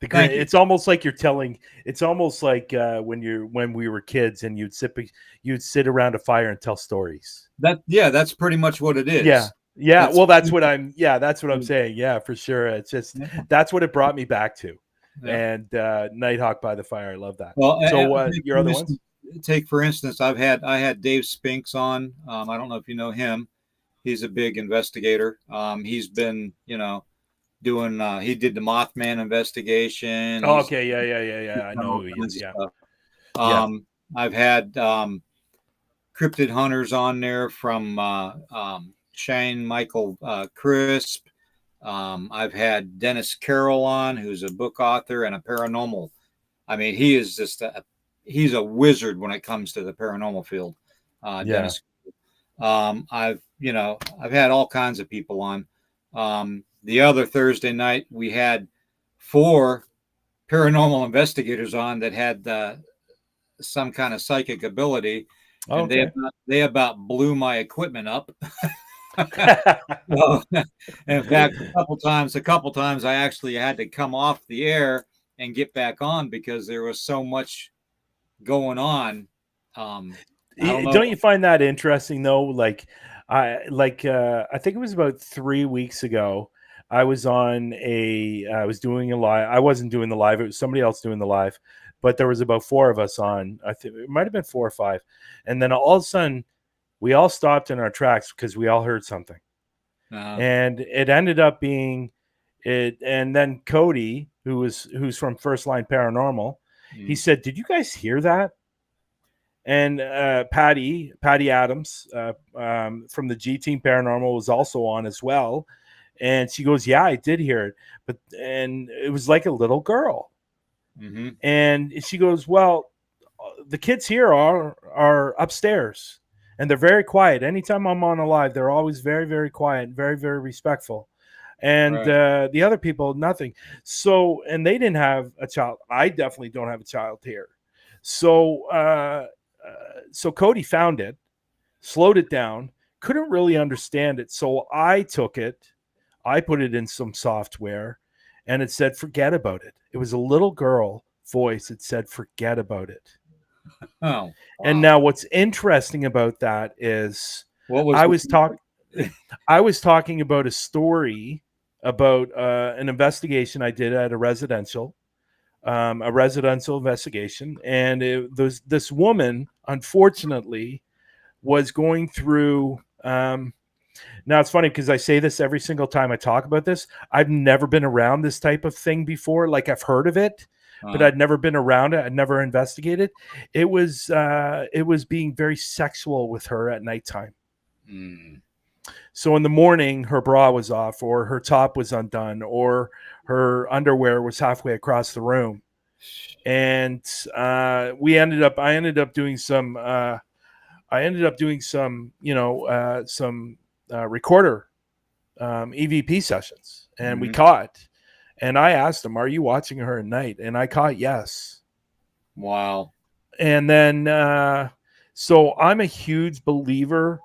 thank you. It's almost like you're telling. It's almost like when we were kids and you'd sit around a fire and tell stories. That's pretty much what it Yeah, is. yeah. It's Well, that's what I'm saying. Yeah, for sure. It's just that's what it brought me back to. yeah. And Nighthawk by the Fire. I love that. Well, So your other ones? take for instance, I had Dave Spinks on. I don't know if you know him. He's a big investigator. He's been doing. He did the Mothman investigation. Oh, He's okay. Yeah. I done know all who he kinds is. of Yeah. stuff. Yeah. I've had cryptid hunters on there from Shane Michael Crisp. I've had Dennis Carroll on, who's a book author and a paranormal. I mean, he is just he's a wizard when it comes to the paranormal field. Yeah. Dennis. I've had all kinds of people on. The other Thursday night, we had four paranormal investigators on that had some kind of psychic ability, and Okay. they about blew my equipment up. Well, in fact, a couple times, I actually had to come off the air and get back on because there was so much going on. I don't know. Don't you find that interesting though? I think it was about 3 weeks ago. I was doing a live. I wasn't doing the live. It was somebody else doing the live, but there was about four of us on. I think it might have been four or five, and then all of a sudden we all stopped in our tracks because we all heard something, Uh, and it ended up being it. And then Cody, who's from First Line Paranormal, he mm, said, "Did you guys hear that?" And Patty Adams from the G Team Paranormal was also on as well, and she goes, "Yeah, I did hear it, and it was like a little girl." mm-hmm, And she goes, "Well, the kids here are upstairs, and they're very quiet. Anytime I'm on a live, they're always very quiet, very very respectful." And right. the other people, nothing. So, and they didn't have a child. I definitely don't have a child here. So, so Cody found it, slowed it down, couldn't really understand it. So I took it, I put it in some software, and it said, forget about it. It was a little girl voice. It said, forget about it. Oh, And wow. now what's interesting about that is What was I the was talk I was talking about a story about an investigation I did at a residential investigation, and this woman, unfortunately, was going through. Now it's funny because I say this every single time I talk about this. I've never been around this type of thing before. Like I've heard of it, but uh, I'd never been around it. I'd never investigated. It was being very sexual with her at nighttime. mm, So in the morning, her bra was off, or her top was undone, or her underwear was halfway across the room. And I ended up doing some. I ended up doing some, some recorder EVP sessions, and we mm-hmm, caught. And I asked him, "Are you watching her at night?" And I caught yes. wow. And then, so I'm a huge believer,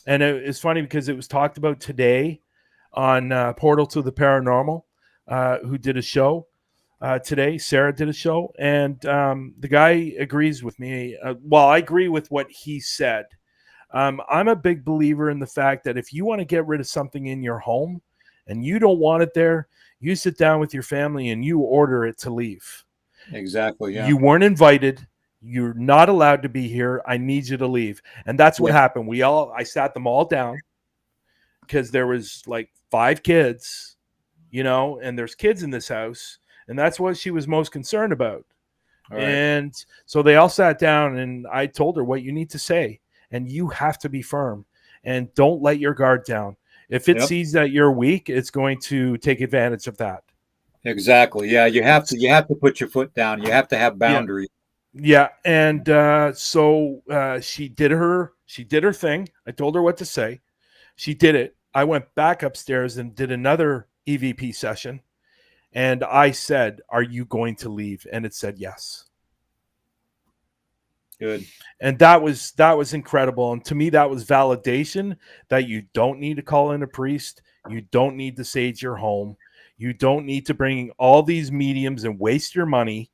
and it's funny because it was talked about today on Portal to the Paranormal, who did a show. today. Sarah did a show, and the guy agrees with me. Well, I agree with what he said. I'm a big believer in the fact that if you want to get rid of something in your home and you don't want it there, you sit down with your family and you order it to leave. Exactly. Yeah. You weren't invited. You're not allowed to be here. I need you to leave. And that's what Yeah. happened. I sat them all down because there was like 5 kids, and there's kids in this house. And that's what she was most concerned about. All right. And so they all sat down and I told her what you need to say. And you have to be firm and don't let your guard down. If it Yep. sees that you're weak, it's going to take advantage of that. Exactly. Yeah. You have to put your foot down. You have to have Yeah. boundaries. Yeah. And so she did her thing. I told her what to say. She did it. I went back upstairs and did another EVP session. And I said, "Are you going to leave?" And it said yes. Good. And that was incredible. And to me, that was validation that you don't need to call in a priest. You don't need to sage your home. You don't need to bring all these mediums and waste your money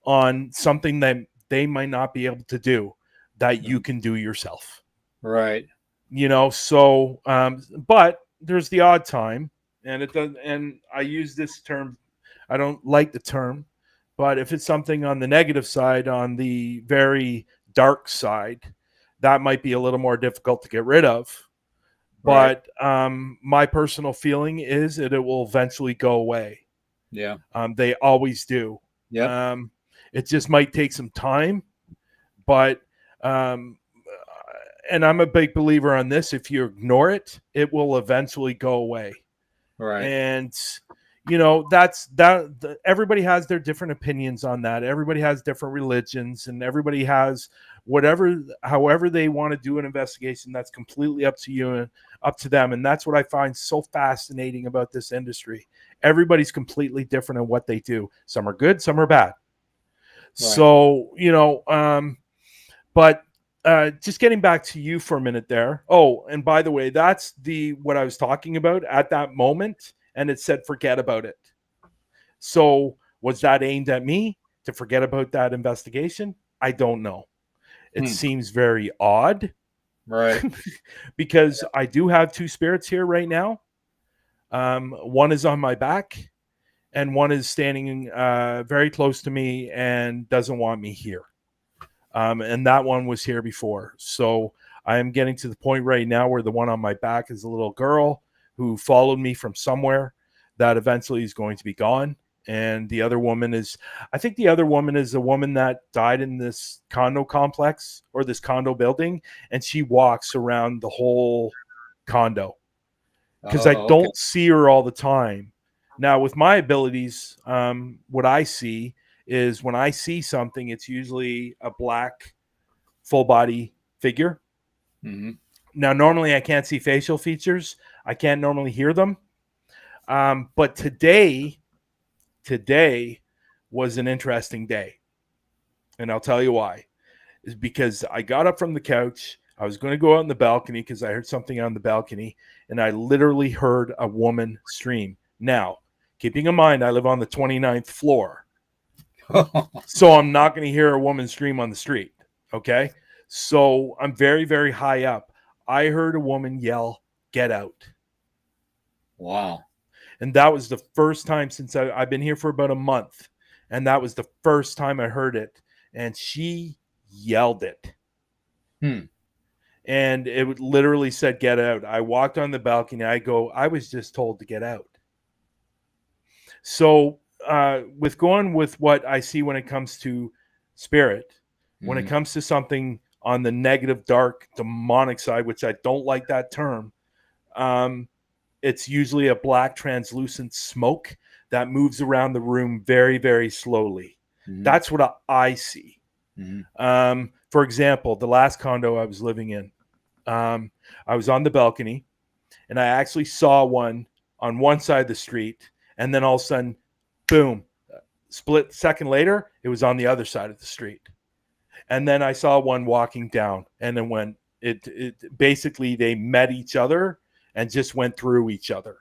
on something that they might not be able to do that you can do yourself. Right. So but there's the odd time, and it does, and I use this term, I don't like the term, but if it's something on the negative side, on the very dark side, that might be a little more difficult to get rid of. Right. But my personal feeling is that it will eventually go away. Yeah. They always do. Yep. It just might take some time, but and I'm a big believer on this. If you ignore it, it will eventually go away. Right. And everybody has their different opinions on that. Everybody has different religions, and everybody has however they want to do an investigation. That's completely up to you and up to them. And that's what I find so fascinating about this industry. Everybody's completely different in what they do. Some are good, some are bad. Right. So but just getting back to you for a minute there. Oh, and by the way, that's what I was talking about at that moment, and it said forget about it. So was that aimed at me to forget about that investigation? I don't know. It seems very odd. Right. Because I do have 2 spirits here right now. One is on my back, and one is standing very close to me and doesn't want me here. And that one was here before. So I am getting to the point right now where the one on my back is a little girl who followed me from somewhere that eventually is going to be gone. And the other woman I think the other woman is a woman that died in this condo complex or this condo building, and she walks around the whole condo because I don't see her all the time. Now, with my abilities, what I see is when I see something, it's usually a black full body figure. Mm-hmm. Now, normally I can't see facial features. I can't normally hear them. But today was an interesting day. And I'll tell you why. Is because I got up from the couch. I was going to go out on the balcony because I heard something on the balcony, and I literally heard a woman scream. Now, keeping in mind, I live on the 29th floor. So I'm not going to hear a woman scream on the street. Okay. So I'm very, very high up. I heard a woman yell, "Get out." Wow. And that was the first time since I've been here for about a month. And that was the first time I heard it. And she yelled it. And it literally said, "Get out." I walked on the balcony. I was just told to get out. So with going with what I see when it comes to spirit, when it comes to something on the negative, dark, demonic side, which I don't like that term, it's usually a black translucent smoke that moves around the room very, very slowly. That's what I see. For example, the last condo I was living in, I was on the balcony, and I actually saw one on one side of the street, and then all of a sudden, boom, split second later, it was on the other side of the street. And then I saw one walking down, and then when it basically they met each other and just went through each other.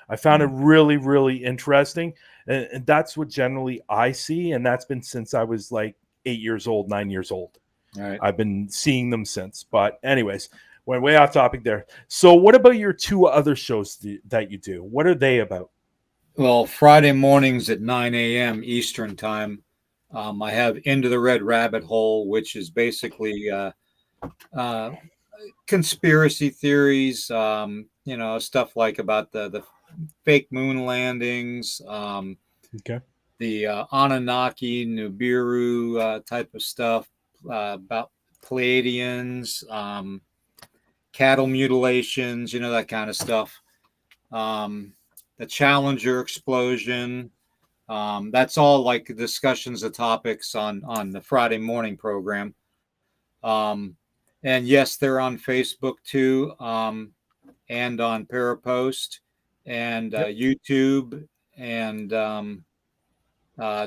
I found it really, really interesting. And that's what generally I see, and that's been since I was like 8 years old, 9 years old. All right. I've been seeing them since. But anyways, went way off topic there. So what about your two other shows that you do? What are they about? Well, Friday mornings at 9 a.m. Eastern time, I have Into the Red Rabbit Hole, which is basically uh, conspiracy theories, stuff like about the fake moon landings, Okay. the Anunnaki, Nibiru type of stuff, about Pleiadians, cattle mutilations, that kind of stuff. Um, the Challenger explosion. That's all like discussions of topics on the Friday morning program. Um, and yes, they're on Facebook too, and on Parapost and Yep. YouTube and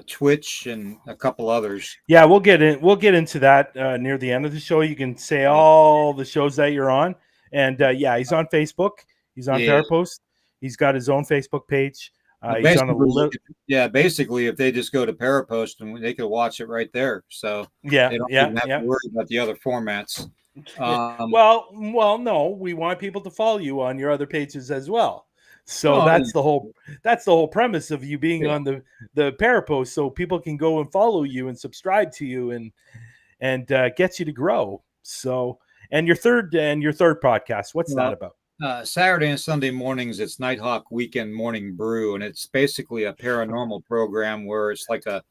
Twitch and a couple others. Yeah, we'll get into that near the end of the show. You can say Yeah, all the shows that you're on, and yeah, he's on Facebook. He's on yeah. Parapost. He's got his own Facebook page. He's on a Basically, basically, if they just go to Parapost and they could watch it right there, so yeah, they don't yeah, even have yeah. to worry about the other formats. Well, no, we want people to follow you on your other pages as well. So Oh, that's the whole premise of you being yeah. on the Parapost, so people can go and follow you and subscribe to you and get you to grow. So and your third podcast, what's that Well, about? Saturday and Sunday mornings, it's Nighthawk Weekend Morning Brew, and it's basically a paranormal program where it's like a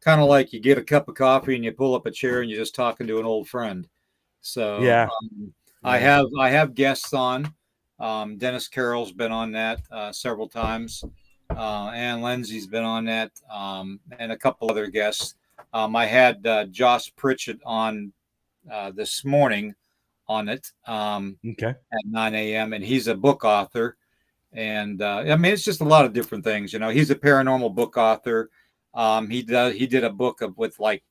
kind of like you get a cup of coffee and you pull up a chair and you're just talking to an old friend. So Yeah, I yeah. have guests on. Dennis Carroll's been on that several times. Ann Lindsay's been on that, and a couple other guests. I had Josh Pritchett on this morning on it Okay. at 9 a.m. and he's a book author. And I mean, it's just a lot of different things. He's a paranormal book author. He did a book with like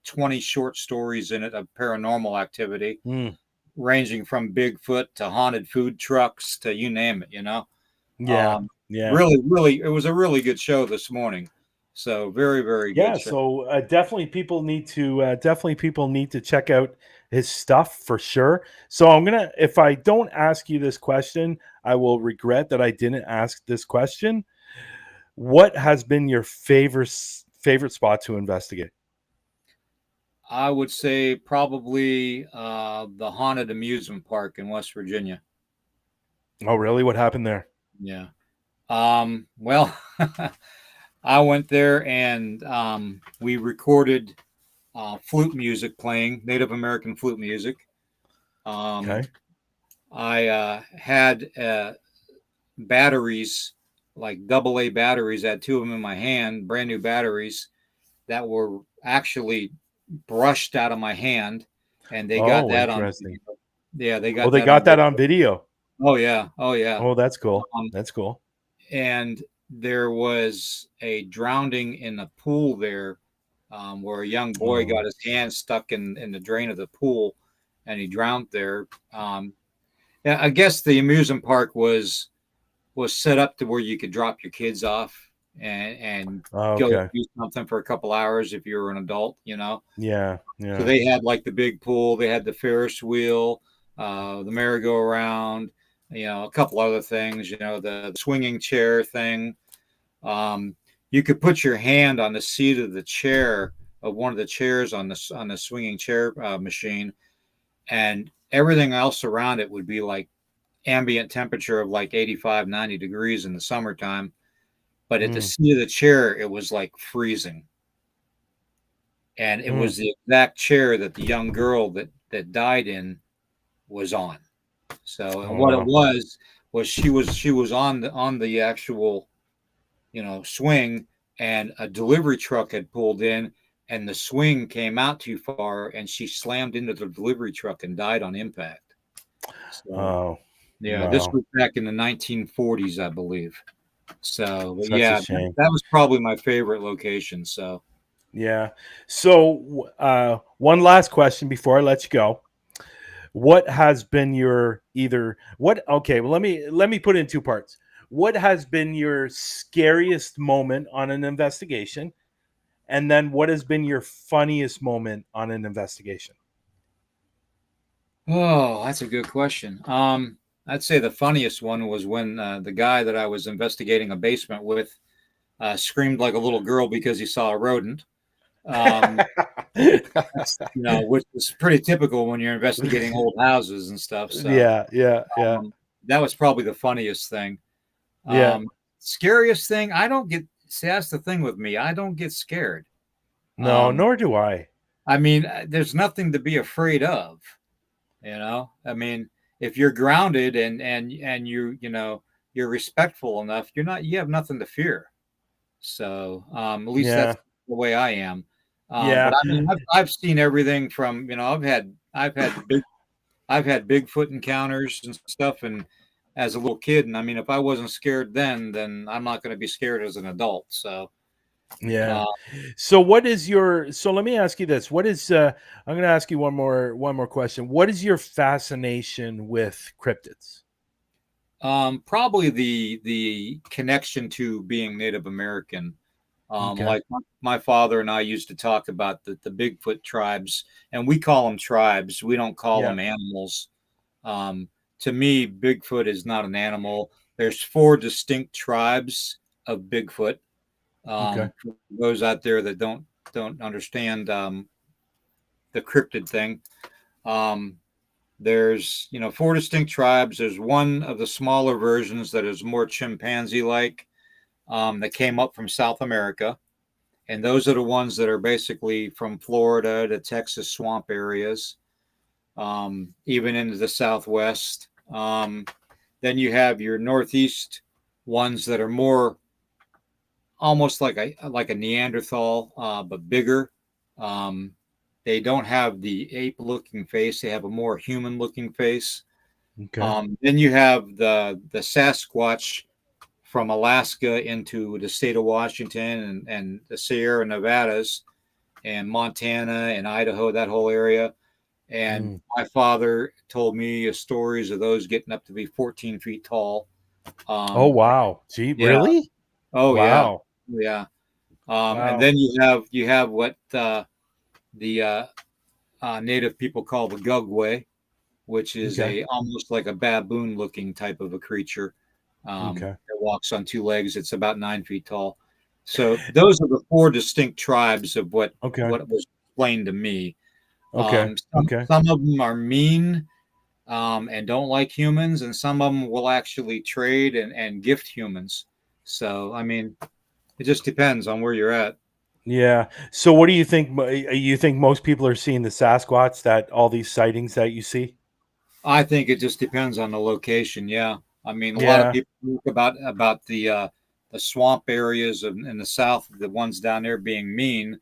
20 short stories in it of paranormal activity, Mm, ranging from Bigfoot to haunted food trucks to you name it. yeah, Um, yeah. really, it was a really good show this morning. So very, very good Yeah, show. so definitely people need to check out his stuff for sure. So I'm gonna, if I don't ask you this question, I will regret that I didn't ask this question. What has been your favorite spot to investigate? I would say probably the haunted amusement park in West Virginia. Oh, really? What happened there? Yeah. Well, I went there and we recorded flute music playing, Native American flute music. Okay. I had batteries, like AA batteries. I had two of them in my hand, brand new batteries that were actually brushed out of my hand, and they got Oh, that on. interesting. Yeah, they Oh, got they that on got that video. on video. Oh yeah, oh yeah. Oh, that's cool. Um, That's cool. and there was a drowning in the pool there, where a young boy Oh. got his hand stuck in the drain of the pool, and he drowned there. Yeah, I guess the amusement park was set up to where you could drop your kids off and Oh, go okay. do something for a couple hours if you were an adult. Yeah, So yeah. they had like the big pool, they had the Ferris wheel, the merry-go-round, a couple other things, the swinging chair thing. Um, you could put your hand on the seat of the chair of one of the chairs on the swinging chair machine, and everything else around it would be like ambient temperature of like 85, 90 degrees in the summertime. But at the Mm, seat of the chair, it was like freezing. And it mm. was the exact chair that the young girl that died in was on. So, and Oh, what it wow. was she was on the actual, swing, and a delivery truck had pulled in, and the swing came out too far, and she slammed into the delivery truck and died on impact. So, Oh, yeah, this wow. was back in the 1940s, I believe. So, but Such a yeah, shame. that was probably my favorite location. So, Yeah. So, one last question before I let you go. What has been your either what? Okay, well let me put it in two parts. what has been your scariest moment on an investigation? And then what has been your funniest moment on an investigation? Oh, that's a good question. I'd say the funniest one was when the guy that I was investigating a basement with screamed like a little girl because he saw a rodent. Um, that's, which is pretty typical when you're investigating old houses and stuff. So Yeah, yeah, yeah, that was probably the funniest thing. yeah. Scariest thing, I don't get. See, that's the thing with me. I don't get scared. No, Um, nor do I. I mean, there's nothing to be afraid of. I mean, if you're grounded and you're respectful enough, you have nothing to fear. So at least Yeah, that's the way I am. But yeah, I mean, I've seen everything from I've had Bigfoot encounters and stuff, and as a little kid, and I mean, if I wasn't scared then I'm not going to be scared as an adult. So yeah. uh, So what is your so let me ask you this. What is I'm going to ask you one more question. What is your fascination with cryptids? probably the connection to being Native American. Okay. Like my father and I used to talk about the Bigfoot tribes, and we call them tribes. We don't call Yeah. them animals. Um, to me, Bigfoot is not an animal. There's four distinct tribes of Bigfoot. Okay. For those out there that don't understand the cryptid thing, um, there's four distinct tribes. There's one of the smaller versions that is more chimpanzee-like that came up from South America. And those are the ones that are basically from Florida to Texas swamp areas, even into the Southwest. Then you have your Northeast ones that are more almost like a Neanderthal, but bigger. Um, they don't have the ape-looking face; they have a more human-looking face. Okay. Then you have the Sasquatch from Alaska into the state of Washington and the Sierra Nevadas and Montana and Idaho, that whole area. And Mm. my father told me stories of those getting up to be 14 feet tall. Oh Um, wow. Gee, yeah. really? Oh yeah. Wow. Yeah. And Wow. then you have what the native people call the Gugway, which is Okay. a almost like a baboon looking type of a creature. Okay. That walks on two legs. It's about 9 feet tall. So those are the four distinct tribes of Okay. what was explained to me. Okay. Okay. Some of them are mean and don't like humans, and some of them will actually trade and gift humans. So I mean, it just depends on where you're at. Yeah. So what do you think you think most people are seeing the Sasquatch, that all these sightings that you see? I think it just depends on the location. Yeah, I mean, a lot of Yeah. people talk about the swamp areas in the south, the ones down there being mean.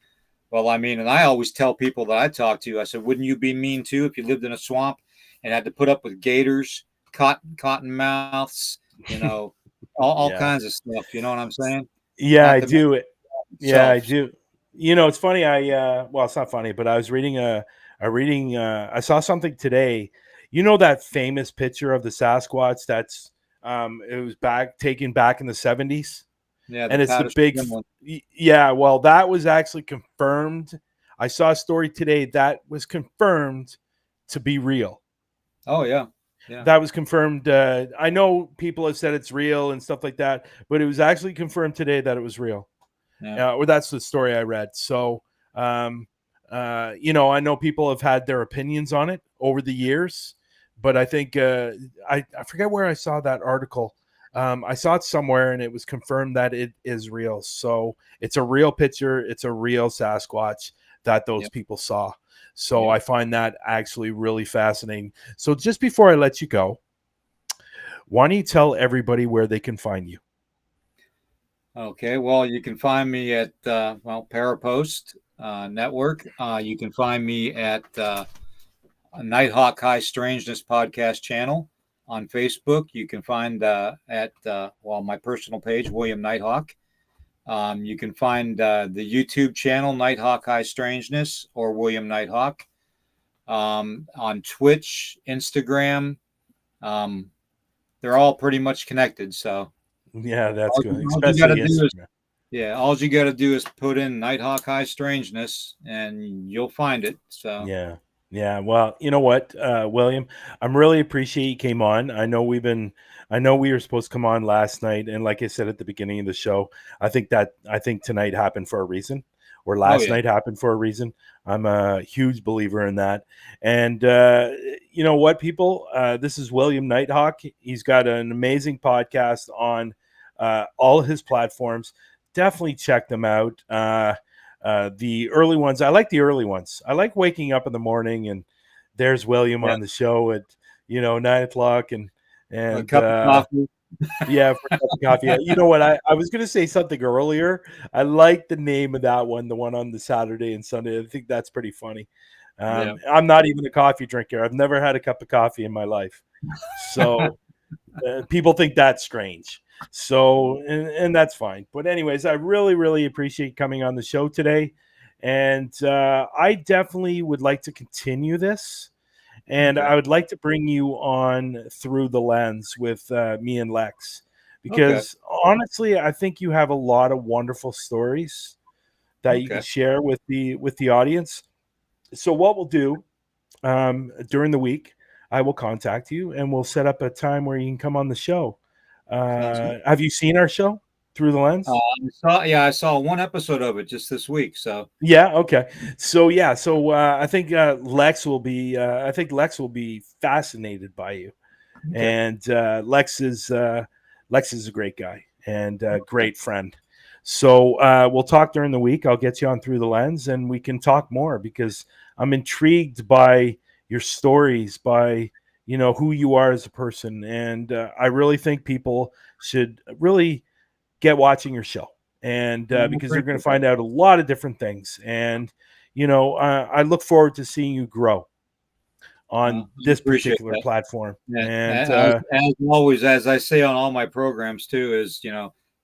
Well, I mean, and I always tell people that I talk to, I said, wouldn't you be mean too if you lived in a swamp and had to put up with gators, cottonmouths, you know, all Yeah. kinds of stuff. You know what I'm saying? Yeah, Not I to mention do. Yeah, I itself. do. You know, it's funny. Well, it's not funny, but I was reading I saw something today. You know that famous picture of the Sasquatch that's it was taken back in the 70s, Yeah, the and it's the Patterson big Gimlin. yeah, well, that was actually confirmed. I saw a story today that was confirmed to be real. Oh yeah, yeah, That was confirmed. I know people have said it's real and stuff like that, but it was actually confirmed today that it was real. yeah, Or that's the story I read. So, um, I know people have had their opinions on it over the years, but I think I forget where I saw that article. I saw it somewhere, and it was confirmed that it is real. So it's a real picture. It's a real Sasquatch that those yeah, people saw. So yeah. I find that actually really fascinating. So just before I let you go, why don't you tell everybody where they can find you? Okay, well, you can find me at Parapost Network. You can find me at Nighthawk High Strangeness podcast channel on Facebook. You can find at my personal page, William Nighthawk. You can find the YouTube channel Nighthawk High Strangeness or William Nighthawk on Twitch, Instagram. Um, they're all pretty much connected. So Yeah, that's good, All you got to especially do is Instagram. yeah, all you got to do is put in Nighthawk High Strangeness, and you'll find it. So Yeah. Yeah. Well, you know what, William, I'm really appreciate you came on. I know we were supposed to come on last night. And like I said at the beginning of the show, I think tonight happened for a reason, or oh last yeah, night happened for a reason. I'm a huge believer in that. And, you know what, people, this is William Nighthawk. He's got an amazing podcast on all his platforms. Definitely check them out. The early ones, I like the early ones. I like waking up in the morning and there's William yeah. on the show at 9 o'clock A and cup of coffee. yeah, for a cup of coffee. You know what? I was gonna say something earlier. I like the name of that one, the one on the Saturday and Sunday. I think that's pretty funny. Yeah. I'm not even a coffee drinker. I've never had a cup of coffee in my life, so people think that's strange. So, and that's fine. But anyways, I really, really appreciate coming on the show today, and I definitely would like to continue this, and Okay. I would like to bring you on through the lens with me and Lex, Okay. because honestly, I think you have a lot of wonderful stories that you can Okay. share with the audience. So, what we'll do during the week, I will contact you and we'll set up a time where you can come on the show. Sounds good. Have you seen our show Through the Lens? I saw one episode of it just this week. So Yeah. Okay. So yeah. So I think Lex will be. I think Lex will be fascinated by you. okay. And Lex is a great guy and a great friend. So we'll talk during the week. I'll get you on Through the Lens, and we can talk more because I'm intrigued by your stories, by who you are as a person, and I really think people should really get watching your show, and Well, I because they're going to appreciate that. find out a lot of different things, and I look forward to seeing you grow on Well, I this appreciate particular that. platform, Yeah, and as always, as I say on all my programs too, is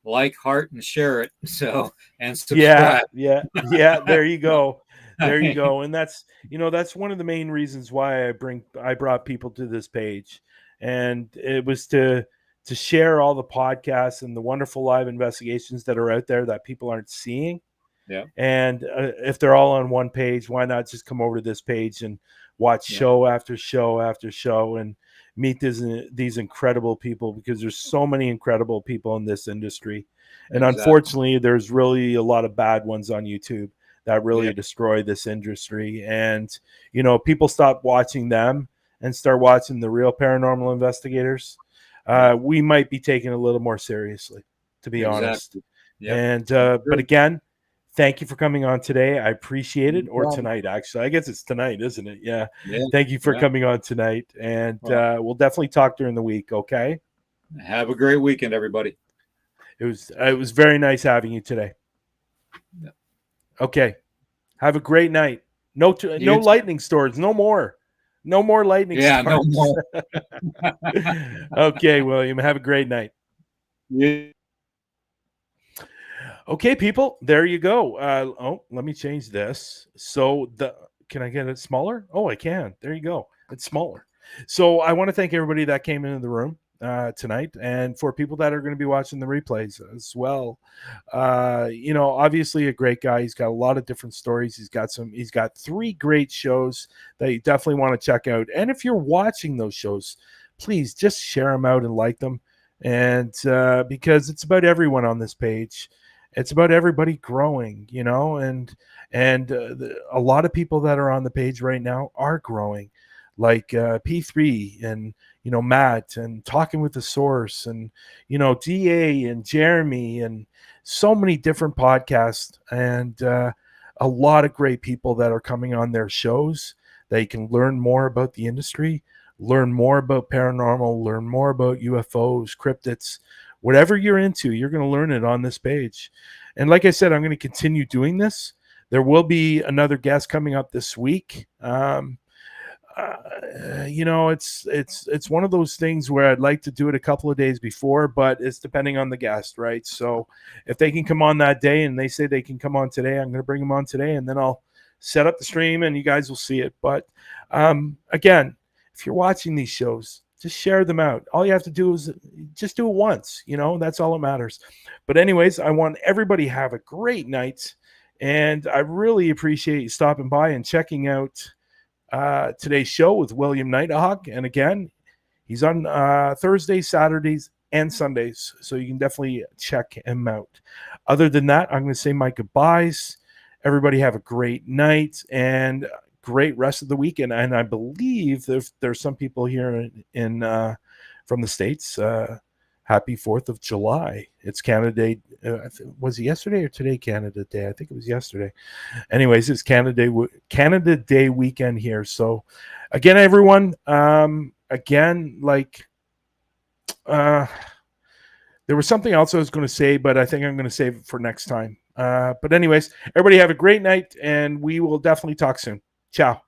like, heart, and share it. So and yeah, subscribe. yeah, yeah. There you go. There you go. And that's one of the main reasons why I brought people to this page. And it was to share all the podcasts and the wonderful live investigations that are out there that people aren't seeing. yeah, And if they're all on one page, why not just come over to this page and watch yeah, show after show after show and meet these incredible people, because there's so many incredible people in this industry. And exactly. unfortunately, there's really a lot of bad ones on YouTube that Yeah, really destroy this industry. And, people stop watching them and start watching the real paranormal investigators. yeah, We might be taken a little more seriously, to be honest. exactly. Yep. And, I but agree. again, thank you for coming on today. I appreciate it. No Or problem. tonight, actually. I guess it's tonight, isn't it? Yeah. Yeah, Thank you for yeah. coming on tonight. And Well, we'll definitely talk during the week. Okay. have a great weekend, everybody. It was very nice having you today. Yeah. Okay. Have a great night. No You too. lightning storms. No more. No more lightning Yeah, no storms. more. Okay, William. Have a great night. You Okay, people. There you go. Let me change this. So can I get it smaller? Oh, I can. There you go. It's smaller. So I want to thank everybody that came into the room tonight, and for people that are going to be watching the replays as well. Obviously a great guy. He's got a lot of different stories. He's got 3 great shows that you definitely want to check out. And if you're watching those shows, please just share them out and like them. And because it's about everyone on this page. It's about everybody growing, and a lot of people that are on the page right now are growing, like P3 and Matt and Talking with the Source and DA and Jeremy and so many different podcasts, and a lot of great people that are coming on their shows that you can learn more about the industry, learn more about paranormal, learn more about UFOs, cryptids, whatever you're into, you're going to learn it on this page. And like I said, I'm going to continue doing this. There will be another guest coming up this week. It's one of those things where I'd like to do it a couple of days before, but it's depending on the guest, right? So if they can come on that day and they say they can come on today, I'm going to bring them on today, and then I'll set up the stream and you guys will see it. But again, if you're watching these shows, Just share them out. All you have to do is just do it once. That's all that matters. But anyways, I want everybody to have a great night. And I really appreciate you stopping by and checking out today's show with William Nighthawk. And again, he's on Thursdays, Saturdays, and Sundays. So you can definitely check him out. Other than that, I'm going to say my goodbyes. Everybody have a great night and great rest of the weekend. And I believe there's some people here in from the States. Happy 4th of July. It's Canada Day. Was it yesterday or today Canada Day? I think it was yesterday. Anyways, it's Canada Day weekend here. So again, everyone, there was something else I was going to say, but I think I'm going to save it for next time. But anyways, everybody have a great night, and we will definitely talk soon. Ciao.